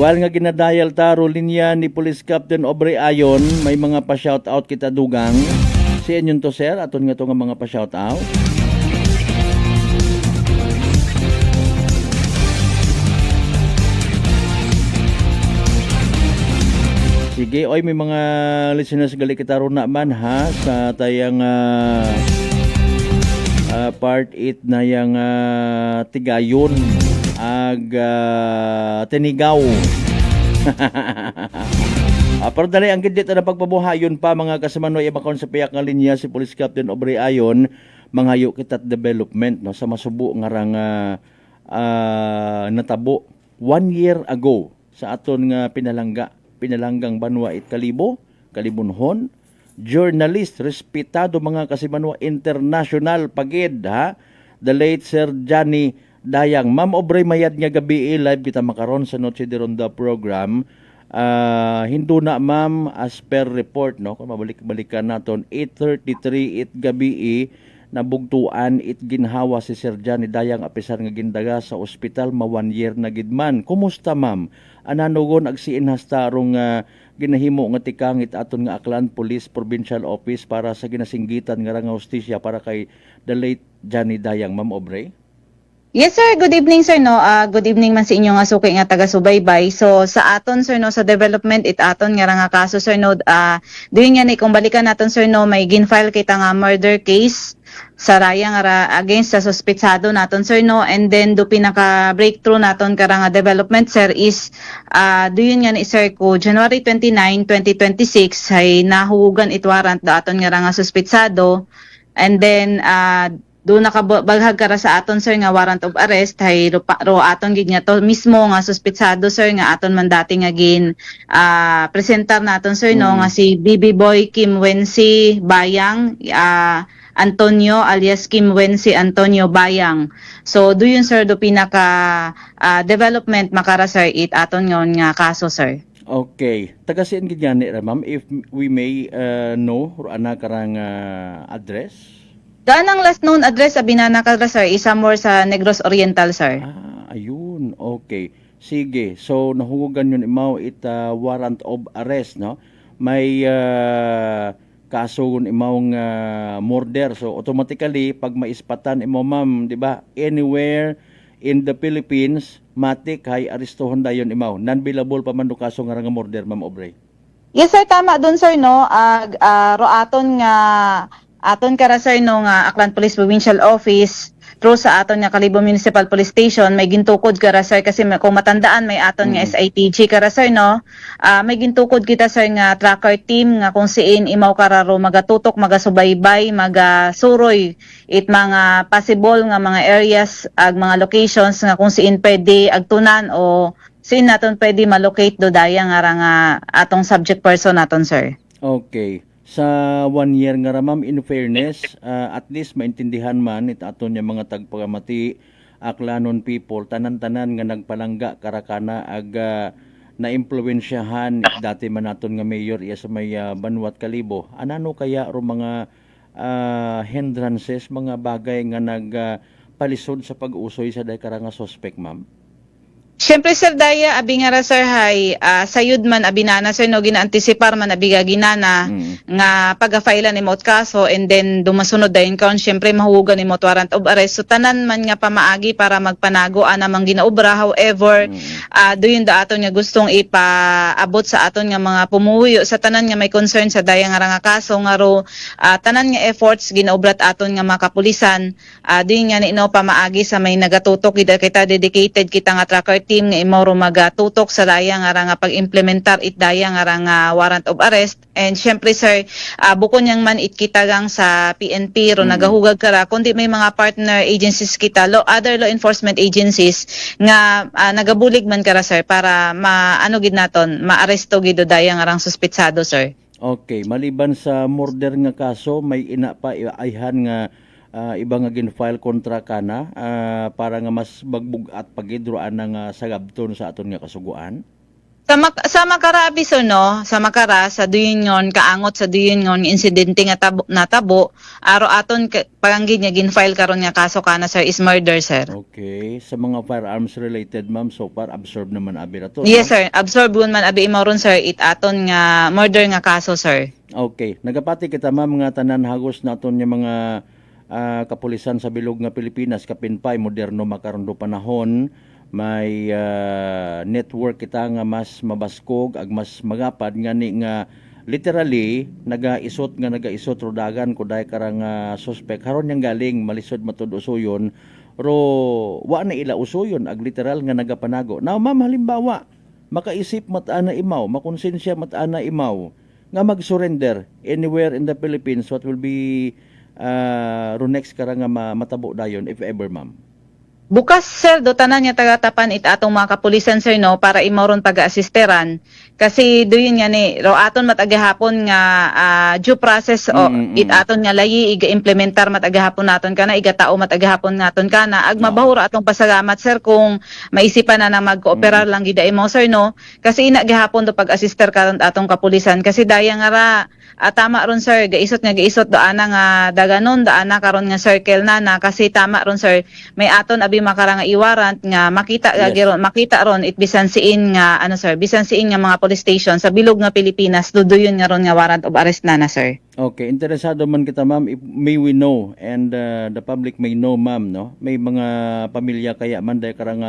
While nga ginadayal taro linya ni Police Captain Aubrey Ayon, may mga pa-shoutout kita dugang. Si inyon to sir, aton nga to nga mga pa-shoutout. Sige, oy may mga listeners gali kita ron na man ha sa tayang part 8 na yang tigayon ag tinigaw. Pero dali ang gidit na pagpabuhayon pa mga kasamanoy ibakon sa piyak nga linya si Police Captain Aubrey Ayon manghayo kita development no sa masubo nga rang natabo 1 year ago sa aton nga pinalanggang Banwa it Kalibo, Kalibunhon, journalist, respetado mga kasimanwa international pagid ha, the late Sir Johnny Dayang. Ma'am Aubrey mayad nga gabi live kita makaron sa Noche de Ronda program. Hindu na ma'am as per report no, kung mabalik-balikan naton 8:33 it gabi nabugtuan it ginhawa si Sir Johnny Dayang apisar nga gindaga sa ospital ma 1 year na gidman. Kumusta ma'am? Ananugon agsiin hasta rong ginahimo nga tikangit aton nga Aklan Police Provincial Office para sa ginasinggitan nga nga hustisya para kay the late Johnny Dayang, Ma'am Aubrey. Yes sir, good evening sir no. Good evening man sa inyo nga suki nga taga-subaybay. So sa aton sir no sa development it aton nga kaso sir no diin nga ni kung balikan naton sir no may gin-file kita nga murder case sa raya nga against sa suspetsado naton sir no, and then do pinaka breakthrough naton kara nga development sir is diin nga ni sir ko January 29, 2026 ay nahugan it warrant da aton nga suspetsado, and then doon nakabaghag kara sa aton sir nga warrant of arrest hay ro aton gid nga to mismo nga suspetsado sir nga aton man dati nga gin presentar naton sir no nga si BB Boy Kim Wensi Bayang Antonio alias Kim Wensi Antonio Bayang. So do yun sir do pinaka development makara sir it aton nga kaso sir. Okay, tagasian gid gani ra ma'am if we may know ana karang address. Ganang last known address sa Binana Kadra sir is somewhere sa Negros Oriental sir. Ayun, okay. Sige, so nahugugan yun imaw it warrant of arrest no. May kaso imawng murder. So automatically pag maispatan imo ma'am, di ba? Anywhere in the Philippines, matik hay arestohon dayon imaw. Non-billable pa man do kaso nga murder, Ma'am Aubrey. Yes sir, tama doon sir no. Ro aton kara sir no nga Aklan Police Provincial Office through sa aton nga Kalibo Municipal Police Station may gintukod kara sir kasi kung matandaan may aton nga SITG kara sir no. May gintukod kita sir nga tracker team nga kung siin imaw kararo magatutok magasubaybay magasuroy it mga possible nga mga areas ag mga locations nga kung siin pwede agtunan o sin naton pwede malocate do daya nga atong subject person naton, sir. Okay. Sa 1 year nga ra ma'am, in fairness, at least maintindihan man it aton yung mga tagpagamati aklanon people tanan-tanan nga nagpalangga karakana ag na-impluwensyahan dati man naton nga mayor iya sa may Banwat Kalibo. Anano kaya ro mga hindrances, mga bagay nga nagpalisod sa pag-usoy sa daykara nga suspect, ma'am? Siyempre, sir, daya, abi nga ra, sir, hay, sayud man, abi nana, sir, no, gina-anticipar man, abi ga ginana, nga pag-file ni mot kaso, and then dumasunod dayon kaon, siyempre, mahugan ni mot warrant of arrest. So, tanan man nga pamaagi para magpanago, anamang ginaobra. However, doon da aton nga gustong ipaabot sa aton nga mga pumuyo, sa tanan nga may concern sa daya nga nga kaso, nga ro, tanan nga efforts, ginaobrat aton nga mga kapulisan, doon nga ni no, pamaagi sa may nagatutok, kita dedicated, kita nga tracker team nga imoro magatutok sa daya nga pag-implementar it daya nga warrant of arrest. And syempre, sir, bukod niyang man it kita gang sa PNP ro nagahugag kara kundi may mga partner agencies kita, other law enforcement agencies nga nagabulig man kara, sir, para maano gid naton maaresto gid daya nga suspetsado, sir. Okay, maliban sa murder nga kaso, may ina pa ayhan nga iba nga gin-file kontra kana para nga mas bagbugat pagidroan nga sagabton sa aton nga kasuguan? Sa makara abiso, no, sa makara sa duyon ngon kaangot sa duyon ngon insidente nga natabo aro aton paganggid nga gin-file karon nga kaso kana, sir, is murder, sir. Okay, sa mga firearms related, ma'am, so far absorb naman abi rato. Yes, sir, absorb man abi imoron, sir, it aton nga murder nga kaso, sir. Okay, nagapati kita, ma'am, nga tanan hagos naton nga mga kapulisan sa bilog nga Pilipinas, kapinpay moderno makaron do panahon, may network kita nga mas mabaskog ag mas magapad ngani nga literally nagaisot rodagan kuday karang suspect haron yang galing malisod matud usuyon ro wa na ila usuyon ag literal nga nagapanago. Now, ma'am, halimbawa makaisip mataana imaw, makonsensya mataana imaw nga mag-surrender anywhere in the Philippines, what will be next kara nga matabo dayon if ever, ma'am? Bukas, sir, do tanan nga tagatapan it atong mga kapulisan, sir, no, para imoron pag-aasisteran. Kasi doon nga ni, ro aton matagahapon nga due process o it aton nga layi iga-implementar matagahapon naton kana, igatao matagahapon naton kana. Ag mabahuro atong pasalamat, sir, kung maisipan na mag-cooperar lang gida imo, sir, no. Kasi ina gihapon do pag-asister karon atong kapulisan. Kasi daya nga ra, tama ron, sir, gaisot do ana nga daganon, daana karon nga circle na kasi tama ron, sir, may aton abi makarang iwarant nga makita makita ron it bisan siin nga ano, sir, bisan siin nga mga police station sa bilog nga Pilipinas duduyon nga ron nga warrant of arrest na, sir. Okay, interesado man kita, ma'am, if may we know and the public may know, ma'am, no, may mga pamilya kaya man day karang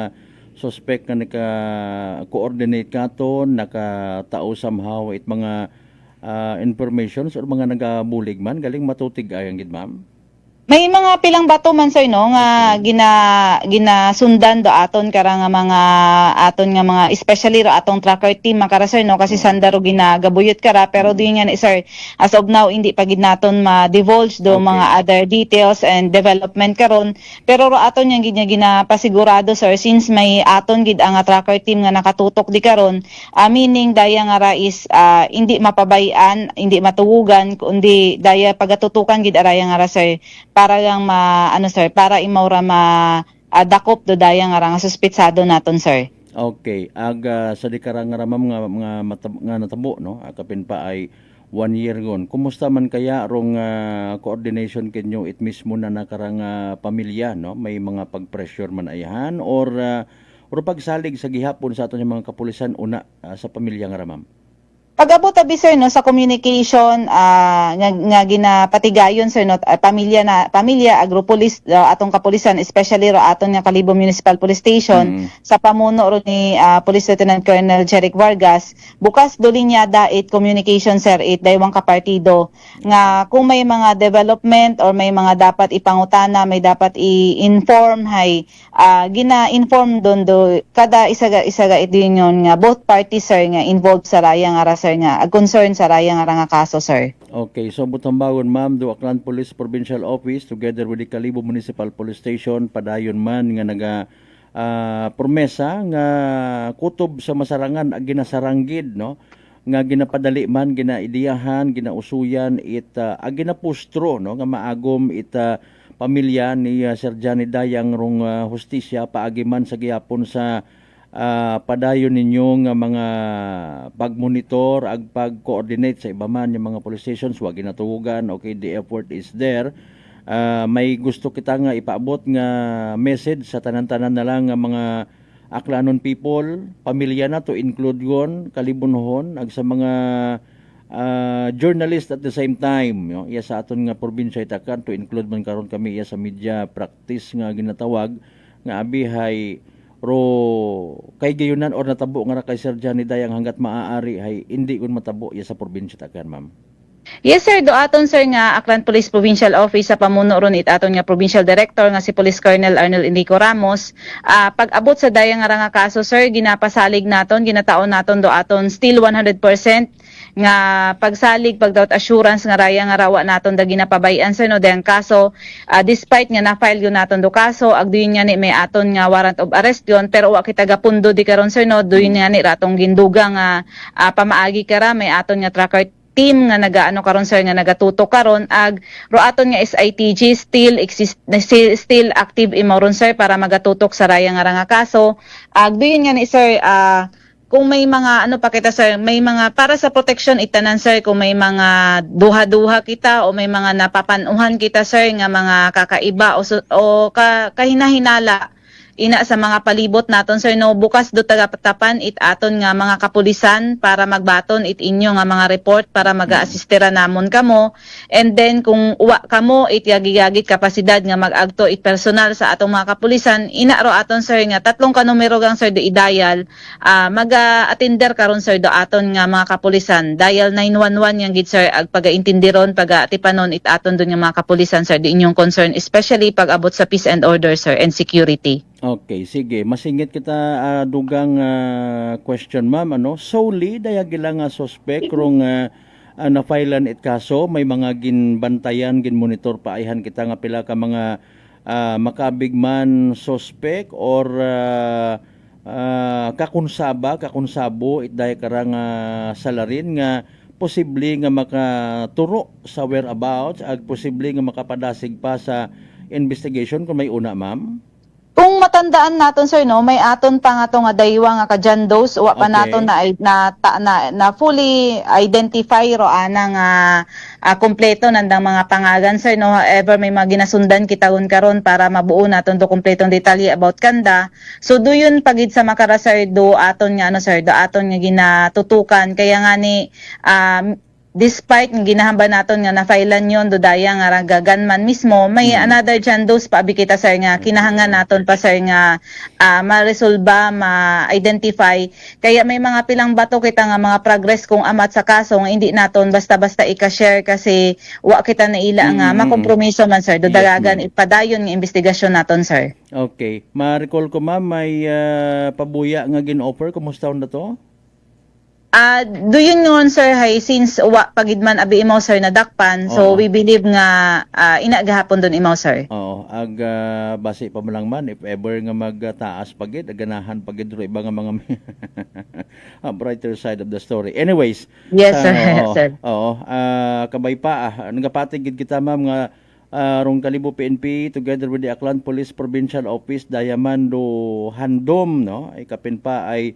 suspect nga naka-coordinate katon, nakatao somehow it mga informations or mga nagabulig man galing matutig ayang gid, ma'am? May mga pilang bato man, sir, no, nga ginasundan do aton kara nga mga aton nga mga especially ro atong tracker team makara, sir, no, kasi sandaro ginagabuyot kara pero di nga ni, sir, as of now hindi pa gid naton ma-divulge do mga other details and development karon, pero ro aton yang gid ginapasigurado, sir, since may aton gid ang tracker team nga nakatutok di karon, meaning daya nga ra is hindi mapabayan, hindi matugugan kundi daya pagatutukan gid araya nga ra, sir, para lang sir, para imaura dakop do daya nga suspetsado naton, sir. Okay, sa di karang nga ma'am nga natabo, no, kapin pa ay 1 year gon. Kumusta man kaya rong coordination kenyo it mismo na nakarang pamilya, no? May mga pag-pressure man ayahan or pagsalig sa gihapon sa aton mga kapulisan una sa pamilya nga ma'am? Pag-abot abi, sir, no, sa communication nga ginapatigayon, sir, no, pamilya agropolis atong kapulisan especially ro aton nga Kalibo Municipal Police Station sa pamuno ro ni Police Lieutenant Colonel Jeric Vargas, bukas do linyada it communication, sir, it daywang kapartido nga kung may mga development or may mga dapat ipangutana, may dapat i-inform, hay gina-inform do kada isaga it din yon nga both parties, sir, nga involved sa raya nga, sir, nga concern sa raya nga kaso, sir. Okay, so butambagon, ma'am, do Aklan Police Provincial Office together with the Kalibo Municipal Police Station padayon man nga naga promesa nga kutob sa masarangan ag ginasaranggid, no, nga ginapadali man, ginaidiyahan, ginausuyan it ag ginapustro, no, nga maagom it pamilya ni Sir Johnny Dayang rong hustisya paagi man sa gihapon sa padayon ninyo nga mga pagmonitor ag pag-coordinate sa iba man yung mga police stations, wag ginatugugan. Okay, the effort is there. May gusto kita nga ipaabot nga message sa tanan-tanan na lang nga mga Aklanon people, pamilya na to include yon, kalibunhon ag sa mga journalist at the same time, no? Iya sa aton nga probinsya itakan to include man karon kami iya sa media practice nga ginatawag nga abihay ro kay gayunan or natabo nga ra kay Sir Johnny Dayang hanggat maaari hay hindi kun matabo iya sa probinsya itakan, ma'am. Yes sir, do aton sir nga Aklan Police Provincial Office sa pamuno ron it aton nga Provincial Director nga si Police Colonel Arnold Enrico Ramos. Pag-abot sa dayang nga kaso sir, ginapasalig naton, ginataon naton do aton still 100% nga pagsalig, pag-doubt assurance nga raya nga rawa naton da ginapabayan sir no dayang kaso. Despite nga na-file yun naton do kaso, agduyon nga ni may aton nga warrant of arrest yun, pero wa kita gapundo di karon sir no, duyon nga ni ratong ginduga nga pamaagi kara may aton nga tracker team nga nagaano karon sir nga nagatutok karon ag ro aton nga SITG still active imoron sir para magatutok sa raya nga kaso. Ag duyon nga ni sir kung may mga ano pa kita sir, may mga para sa protection itanan sir, kung may mga duha-duha kita o may mga napapanuhan kita sir nga mga kakaiba o kahinahinala ina sa mga palibot naton sir no, bukas do tagapatapan it aton nga mga kapulisan para magbaton it inyo nga mga report para mag-aasistera namon kamo, and then kung uwa kamo it yagigagit kapasidad nga mag-agto it personal sa atong mga kapulisan, ina ro aton sir nga tatlong ka numero gang sir do i-dial, mag-attender karon sir do aton nga mga kapulisan, dial 911 yang gid sir ag pagaintindiron pagatipanon it aton do nga mga kapulisan sir do inyong concern, especially pag abot sa peace and order sir and security. Okay, sige. Masingit kita dugang question, ma'am. Ano? Solely, daya gila nga suspect rong na-filean it kaso, may mga ginbantayan, ginmonitor paayhan kita nga pila ka mga makabig man suspect or kakunsabo, it daya karang salarin nga posible nga makaturo sa whereabouts, ag posible nga makapadasig pa sa investigation kung may una, ma'am? Kung matandaan naton sir no, may aton pa nga to nga daywa nga kajandos wa pa naton na fully identify ro ana nga kompleto nandang mga pangalan sir no. However, may mga ginasundan kitawan karon para mabuo naton do kompletong detalye about kanda. So duyon pagid sa makara sir do aton nga ano sir, do aton nga ginatutukan kaya nga ni despite ng ginahamba naton nga na-filean yon do daya nga ragagan man mismo, may another jandos pa abi kita sir nga kinahanglan naton pa sir nga ma-resolba, ma-identify. Kaya may mga pilang bato kita nga mga progress kung amat sa kaso nga hindi naton basta-basta i-share kasi wa kita na ila nga makompromiso man sir do dalagan ipadayon nga investigasyon naton sir. Okay, ma-recall ko ma'am, may pabuya nga gin-offer, kumusta na to? Do yun ngon sir hay since wa pagid man abi imaw sir nadakpan, so we believe nga ina gahapon don imaw sir. Oo, ag base pa mo lang man if ever nga magtaas pagid ganahan pagid ro iba nga mga brighter side of the story. Anyways, yes sir. Sir. Oo, kabay pa nagapatig gid kita ma'am nga rong Kalibo PNP together with the Aklan Police Provincial Office Diamando Handom no, ay kapin pa ay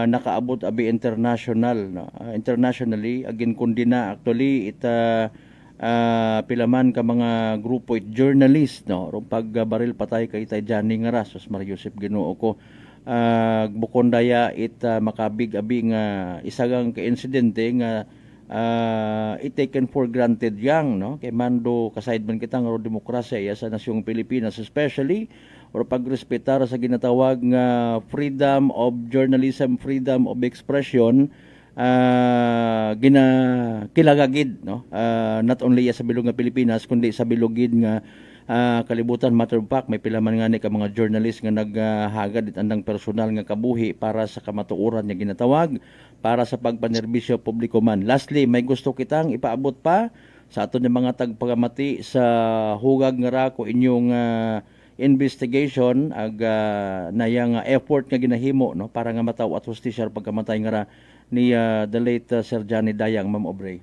nakaabot abi international no? Internationally agin kundi na actually pilaman ka mga grupo it journalist no ro pagbaril patay kay tay Johnny nga Rasos Mar Joseph Ginoo ko bukon daya makabig abi nga isagang ka insidente nga it taken for granted yang no kay mando kasayad man kita nga demokrasya sa nasyong Pilipinas, especially or pagrespetar sa ginatawag nga freedom of journalism, freedom of expression, kilagagid no, not only sa bilog nga Pilipinas kundi sa bilogid nga kalibutan. Matter of fact, may pilaman nga ni ka mga journalist nga naghagad itandang personal nga kabuhi para sa kamatuoran nga ginatawag, para sa pagpanerbisyo publiko man. Lastly, may gusto kitang ipaabot pa sa aton nga mga tagpagamati sa hugag nga ra ko inyong investigation ag nayang effort nga ginahimo no para nga mataw at hustisya pagkamatay nga ra ni the late Sir Johnny Dayang, Ma'am Aubrey.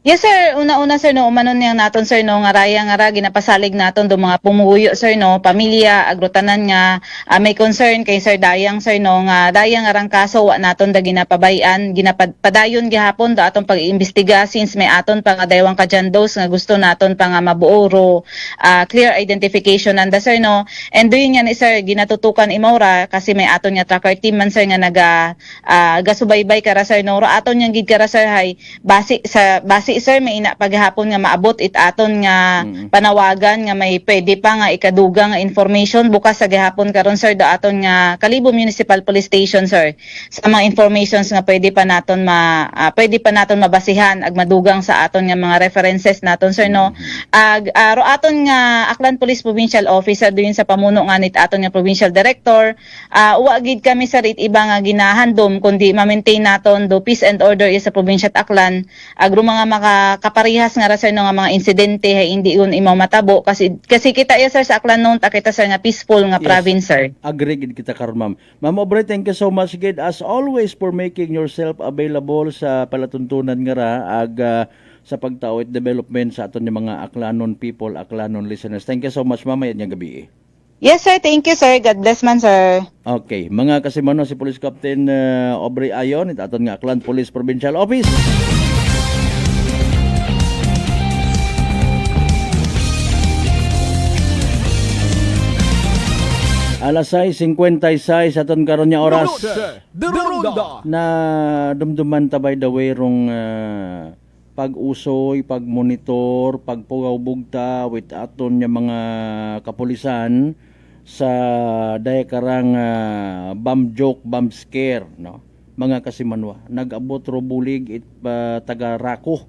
Yes sir, una-una sir no, umanon niyang naton sir no, nga raya nga ra ginapasalig naton do mga pumuyo sir no, pamilya, agrutanan nga may concern kay Sir Dayang sir no, nga Dayang arang kaso wa naton da ginapabayan, ginapadayon gihapon da atong pag-iimbestiga since may aton pa nga daywang kadyandos nga gusto naton pa nga mabuo clear identification nanda sir no. And doon nga ni sir ginatutukan imawra kasi may aton nga tracker team man sir nga gasubaybay kara sir no, aton yang gid kara sir hay base sir may ina paghapon nga maabot it aton nga panawagan nga may pwede pa nga ikadugang nga information bukas sa gihapon karon sir do aton nga Kalibo Municipal Police Station sir sa mga informations nga pwede pa naton mabasihan ag madugang sa aton nga mga references naton sir no. Ro aton nga Aklan Police Provincial Officer doon sa pamuno nga nit aton nga Provincial Director wa gid kami sir it iba nga ginahandom kundi ma-maintain naton do peace and order sa probinsya at Aklan agro mga kaparihas nga ra sir no nga mga insidente hay hindi yun imaw matabo kasi kita ya sir sa Aklan noon ta kita sir nga peaceful nga province sir. Agree gid kita karon ma'am. Ma'am Aubrey, thank you so much gid as always for making yourself available sa palatuntunan nga ra ag sa pagtawid development sa aton nga mga Aklanon people, Aklanon listeners. Thank you so much ma'am ayat nga gabi. Yes sir, thank you sir. God bless man sir. Okay, mga kasimano si Police Captain Aubrey Ayon it aton nga Aklan Police Provincial Office. Alas 6:56 aton karon nga oras. Na dumduman ta by the way rong pag-usoy, pag-monitor, pagpugaw-bugta with aton nga mga kapulisan sa dayakarang bomb joke, bomb scare no. Mga kasimanwa, nag-abot ro bulig it taga Rako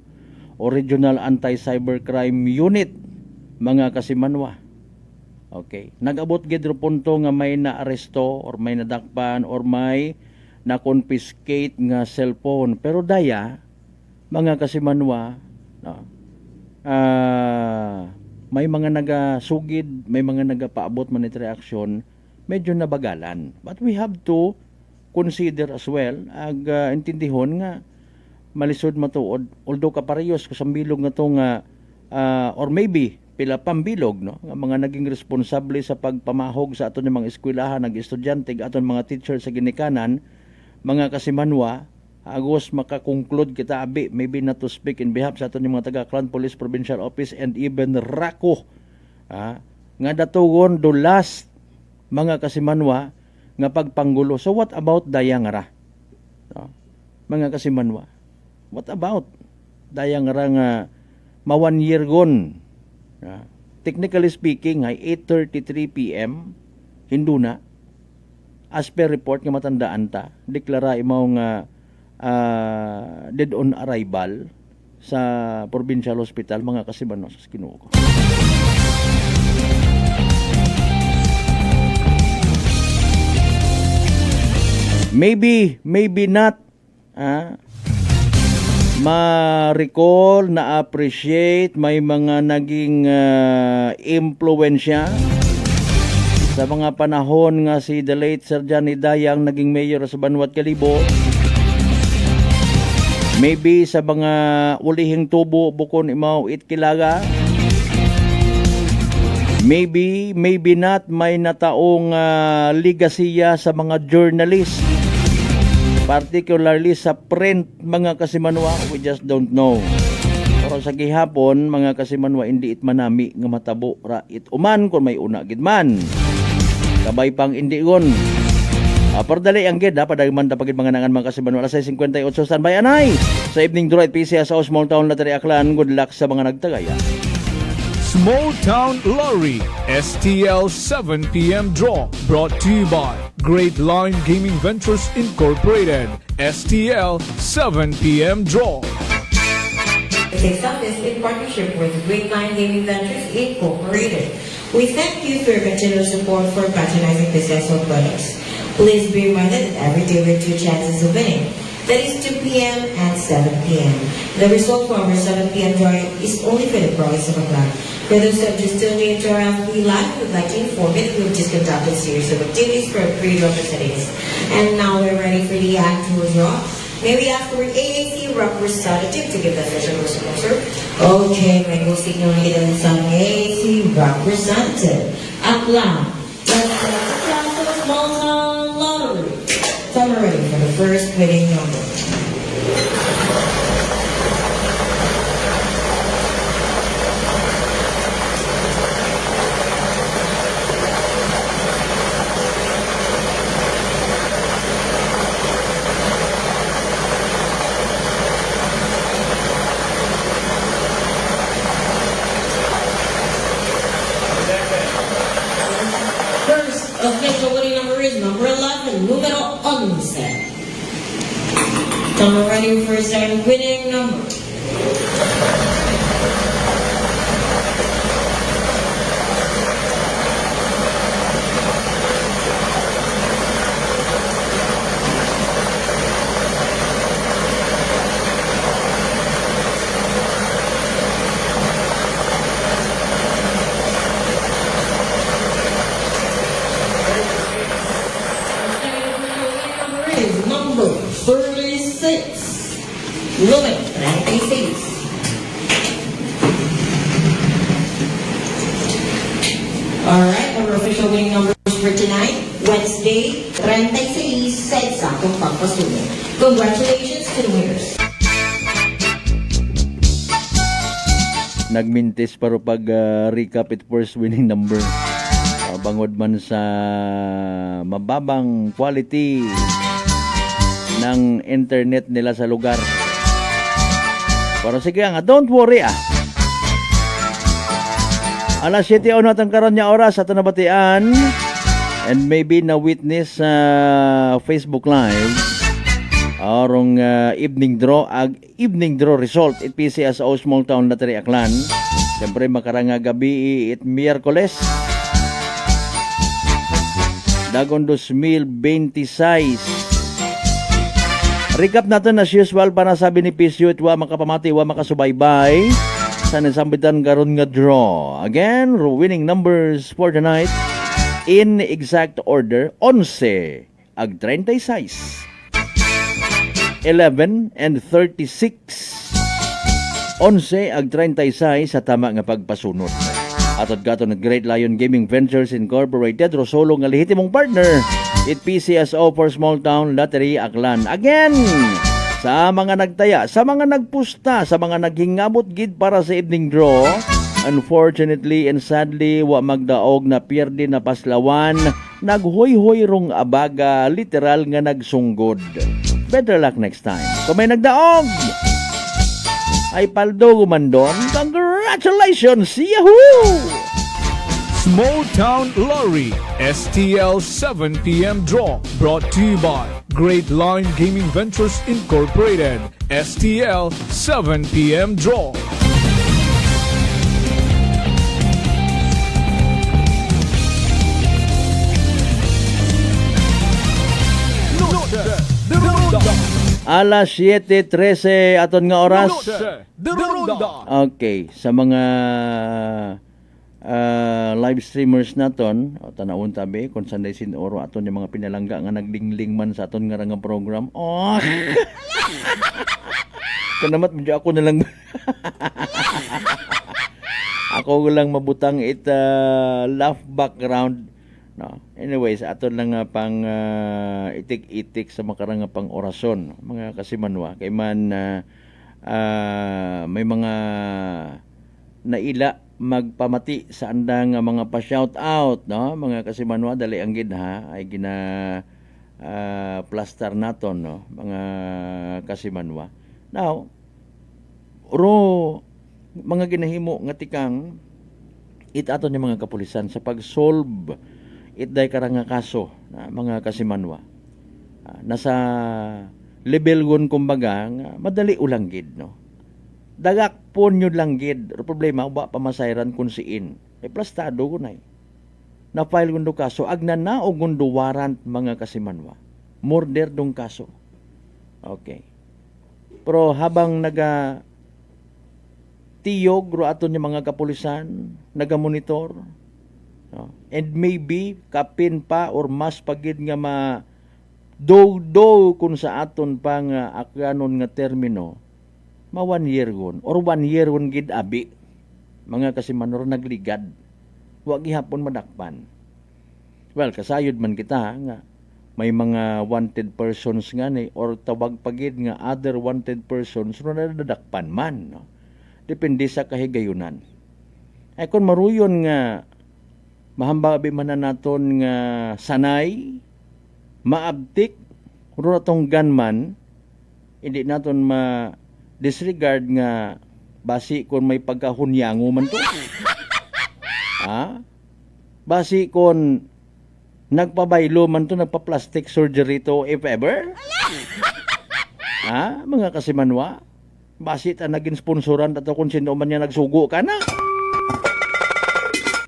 o Regional Anti-Cybercrime Unit mga kasimanwa. Okay. Nag-abot gid ro punto nga may naaresto or may nadakpan or may na-confiscate nga cellphone. Pero daya, mga kasimanwa, no, may mga nagasugid, may mga nagapaabot man it reaction, medyo nabagalan. But we have to consider as well, intindihon nga, malisod matuod, although kaparehos kasambilog na to nga, or maybe, pila pambilog no nga mga naging responsable sa pagpamahog sa aton mga eskwelahan nag estudyante aton mga teacher sa ginikanan mga kasimanwa agos makakonclude kita abi maybe not to speak in behalf sa aton mga taga Aklan Police Provincial Office and even Rako nga datugon do last mga kasimanwa nga pagpanggulo. So what about Dayang ra no? Mga kasimanwa, what about Dayang ra nga ma 1 year gone. Technically speaking, ay 8:33 PM, hinduna, as per report nga matandaan ta, deklara imaw nga dead on arrival sa provincial hospital, mga kasibanos sa Kinuko. Maybe not, ma-recall, na-appreciate, may mga naging impluensya sa mga panahon nga si the late Sir Johnny Dayang naging mayor sa Banwat Kalibo. Maybe sa mga ulihing tubo bukon imaw itkilaga. Maybe not, may nataong ligasiya sa mga journalist. Particularly sa print mga kasimanwa, we just don't know. Pero sa gihapon mga kasimanwa, hindi it manami nga matabo ra it uman kung may una gid man. Kabay pang indigon. Pardali ang gid padagman ta pagid mga nangan mga kasimanwa. Alas 6:58 standby anay. Sa evening drive PCS sa small town Latari Aklan. Good luck sa mga nagtagaya. Small Town Lottery STL 7 PM Draw brought to you by Great Line Gaming Ventures Incorporated. STL 7 PM Draw. This is in partnership with Great Line Gaming Ventures Incorporated. We thank you for your continued support for patronizing the successful products. Please be reminded that every day we have 2 chances of winning. That is 2 p.m. and 7 p.m. The result from our 7 p.m. drawing is only for the province of Aklan. For those who have just tuned in to our FB Live, we would like to inform you that we've just conducted a series of activities for a period of todays. And now we're ready for the actual draw. May we ask our AAC representative to give the official sponsor? Okay, may go signal na kita sa AAC representative. Aklan, let's go to the small town lottery. Time ready for the first winning number. Official winning number is number 11, numero 11. Time ready for a second winning number. Number 36. Número 36. Alright, our official winning numbers for tonight, Wednesday, 36, sa eksaktong pagpasulit. Congratulations to the winners. Nagmintis pero pag recap it first winning number. Bangod man sa mababang quality ng internet nila sa lugar. Pero sige nga, don't worry Alas 7 o natang karon niya oras ato nabatian and maybe na witness sa Facebook Live arong evening draw result it PCSO Small Town Lottery Aklan. Siyempre makaranga gabi it Miyerkules dagon 2026. Recap natin as usual para sabi ni Pisyo at wa makapamati, wa makasubaybay sa nasambitan karon nga draw. Again, winning numbers for tonight in exact order, 11 ag 36, 11 and 36. 11 ag 36 sa tama nga pagpasunod. Atod gato ng Great Lion Gaming Ventures Incorporated, Rosolo nga lehitimong partner it PCSO for Small Town Lottery Aklan. Again, sa mga nagtaya, sa mga nagpusta, sa mga naghingabot gid para sa evening draw, unfortunately and sadly, wa magdaog na pierde na paslawan, naghoy-hoy rong abaga, literal nga nagsunggod. Better luck next time. Kung may nagdaog, ay paldo gumandon, congratulations! Yahoo! Small Town Lottery STL 7 p.m. draw brought to you by Great Line Gaming Ventures Incorporated. STL 7 p.m. draw. Alas 7:13 aton nga oras. Okay, sa mga live streamers naton, tanawon tabi kung sanday sinoro aton yung mga pinalangga nga naglingling man sa aton nga nga program. Oh. Kanamat medyo ako na lang ako lang mabutang it laugh background. No. Anyways, aton lang pang itik-itik sa makarang pang orason mga kasimanwa kay man may mga naila magpamati sa andang mga pa-shout out, no? Mga kasimanwa dali ang gid ha ay gina plaster naton, no? Mga kasimanwa. Now, mga ginahimo nga tikang it aton yung mga kapulisan sa pag-solve itday karang kaso na mga kasimanwa. Nasa level gon kumbaga madali ulang gid, no? Dagak pon yun lang gid. Problema ba pamasayran kun siin. Plastado ko nay. Na file gundo kaso agnana o gundo warrant mga kasimanwa. Murder dong kaso. Okay. Pero habang tiyog ro aton yung mga kapulisan, naga-monitor, no? And maybe kapin pa or mas pagid nga do kung sa aton pa nga akanon nga termino, 1 year gon or 1 year gon gid abi mga kasimanor nagligad, wa gihapon madakpan. Well, kasayod man kita nga may mga wanted persons nga ni or tawag pagid nga other wanted persons ro nadadakpan man, no? Depende sa kahigayunan. Ay kung maruyon nga mahambabi man na naton nga sanay, maabtik, ro natong gunman, hindi naton disregard nga basi kung may pagkahunyango man to. Ha? Basi kung nagpabaylo man to, nagpa-plastic surgery to if ever. Ha? Mga kasimanwa, basi ta naging sponsoran ato kung sino man niya nagsugo ka na.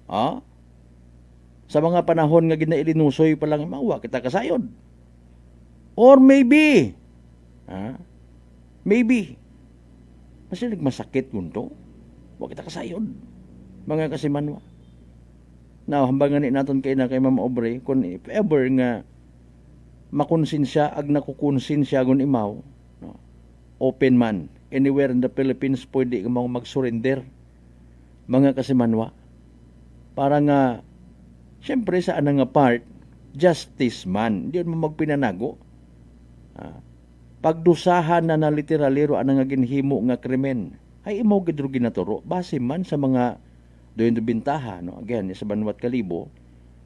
Ha? Sa mga panahon nga ginailinusoy pa lang, mawa kita kasayod. Or maybe, maybe, masilig masakit yun to. Huwag kita kasayod. Mga kasimanwa. Now, hambangan natin kay Ma'am Aubrey, kung if ever nga makonsensya, ag nakukonsensya gun imaw, no? Open man. Anywhere in the Philippines, pwede ka mag-surrender. Mga kasimanwa. Para nga, siyempre sa anang nga part, justice man. Hindi mo magpinanago. Pagdusahan na literalero anang nga ginhimo nga krimen, ay imo gidro ginaturo. Base man sa mga doon bintaha, no? Again, sa Banwat Kalibo,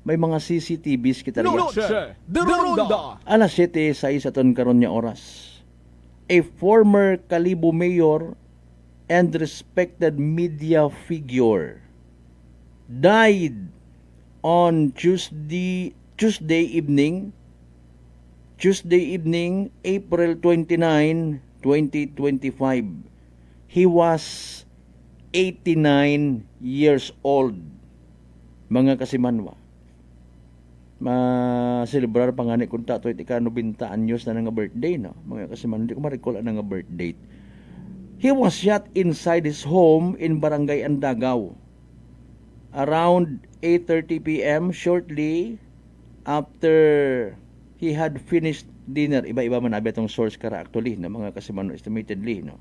may mga CCTVs kita rin. Alas 7:06 aton karon nya oras. A former Kalibo mayor and respected media figure died on Tuesday evening, April 29, 2025. He was 89 years old. Mga kasimanwa. Ma-celebrar pa nga ni kung tato iti ka 90 anyos na nga birthday, no? Mga kasimanwa, hindi ko ma-recall ang nga birth date. He was shot inside his home in Barangay Andagaw around 8:30 p.m. shortly after he had finished dinner. Iba-iba man abi itong source kara actually na mga kasimanwa estimatedly, no?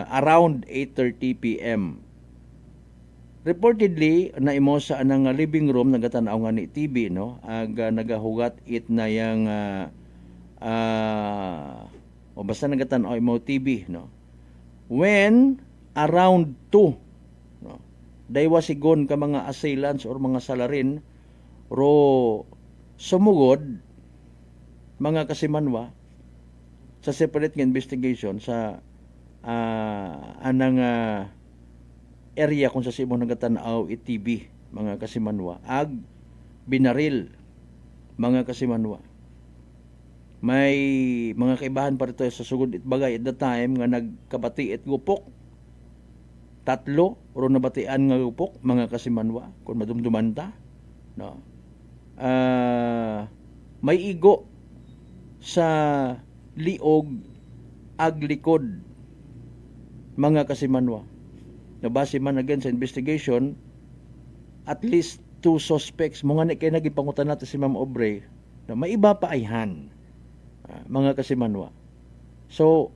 Around 8:30 p.m. Reportedly, naimo sa anang living room, nagatanaw nga ni TV, no? Nagahugat it na yung o basta nagatanaw imo TV, no? When around 2, no? Daywasigon ka mga assailants or mga salarin ro sumugod mga kasimanwa sa separate investigation sa anang area kung sa simo nagatanaw itv mga kasimanwa ag binaril mga kasimanwa. May mga kaibahan pa rito sa sugod itbagay at the time nga nagkabati it gupok 3 ro nabatian nga gupok mga kasimanwa kung madumduman ta, no? May igo sa liog ag likod mga kasimanwa. Nabase man again sa investigation, at least 2 suspects mga ni kay nagipangutan nato si Ma'am Aubrey na may iba pa ayhan, mga kasimanwa. So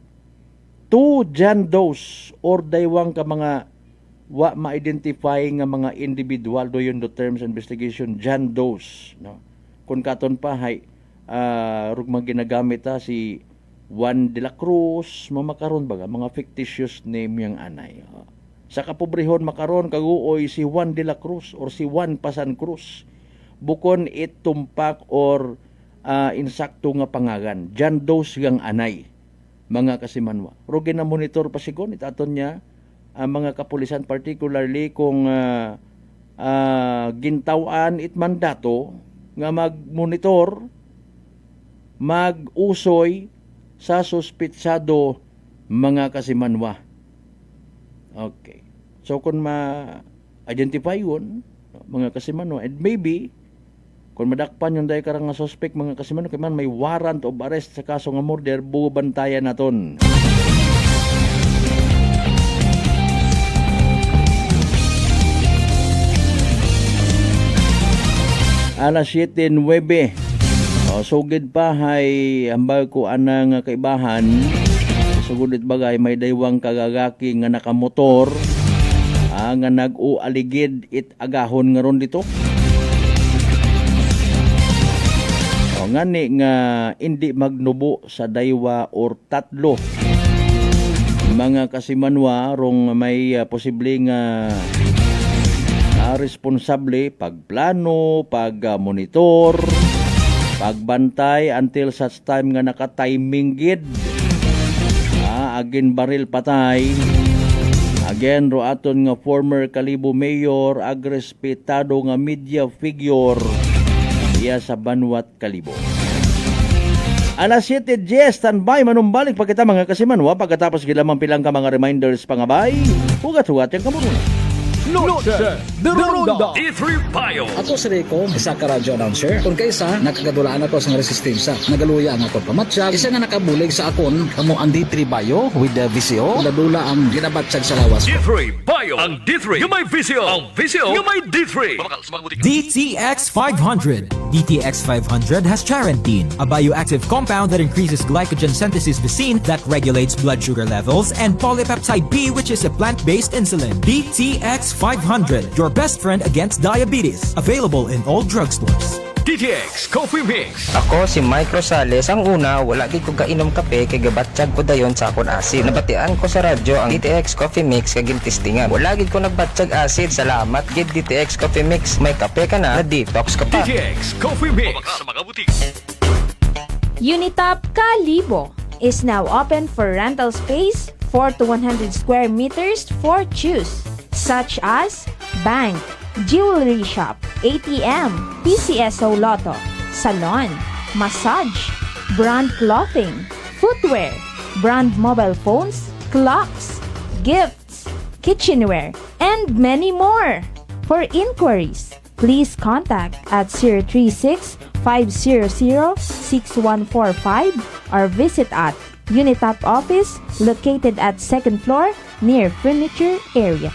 2 John Does or daywang ka mga wa ma-identify nga mga individual do yun the terms investigation John Does, no? Kung katon pa hay rugmang ginagamit si Juan de la Cruz, mamakaron baga mga fictitious name yang anay. Sa kapobrehon makaron kaguoy si Juan de la Cruz or si Juan Pasan Cruz. Bukon it tumpak or insakto nga pangagan. John Does gang anay, mga kasimanwa. Pero ginamonitor pa sigon itaton niya mga kapulisan, particularly kung gintawan it mandato nga mag-monitor, mag-usoy sa suspitsado mga kasimanwa. Okay. So kung ma-identify yun, mga kasimanwa, and maybe Kung madakpan yung dahil karang nga suspect mga kasiman, kaya man may warrant of arrest sa kaso nga murder, bubantayan naton. Alas 7:09. Sugid pa hay ambag ko anang kaibahan. Sugod it bagay may daywang kagagaki nga nakamotor nga nag-ualigid it agahon nga ron dito. Ngani nga hindi magnubo sa daywa or tatlo. Mga kasimanwa rong may posibleng responsable pagplano, pagmonitor, pagbantay until such time nga naka-timing gid. Again baril patay. Again roaton nga former Kalibo mayor ag respetado nga media figure iya sa Banwat Kalibo. Alas 7:10, standby manumbalik pa kita mga kasimanwa pagkatapos gilamang pilang ka mga reminders pangabay. Hugat-hugat yung kamuruna. Noche de Ronda D3 Bio. Ako si Rico, isa ka radio announcer. Kung kaysa, nakagadulaan ako sa resistensya. Nagaluya ang akong pamatsyag. Isa nga nakabulig sa akon, kamo ang D3 Bio with the VCO. Nadula ang ginabatsyag sa lawas ko. D3 Bio. Ang D3 yung may VCO. Ang VCO yung may D3. DTX 500. DTX 500 has Charentine, a bioactive compound that increases glycogen synthesis Vicine that regulates blood sugar levels, and polypeptide B, which is a plant-based insulin. DTX 500, your best friend against diabetes. Available in all drugstores. DTX Coffee Mix. Ako si Mike Rosales. Ang una, wala gid ko kainom kape kay gabatsyag ko dayon sa akon asid. Nabatian ko sa radyo ang DTX Coffee Mix kay gintistingan. Wala gid ko nagbatsyag asid. Salamat gid DTX Coffee Mix. May kape ka na detox ka pa. DTX Coffee Mix. Sa mga butik. Unitop Kalibo is now open for rental space 4 to 100 square meters for choose, such as bank, jewelry shop, ATM, PCSO Lotto, salon, massage, brand clothing, footwear, brand mobile phones, clocks, gifts, kitchenware, and many more. For inquiries, please contact at 036-500-6145 or visit at Unitop office located at 2nd floor near furniture area.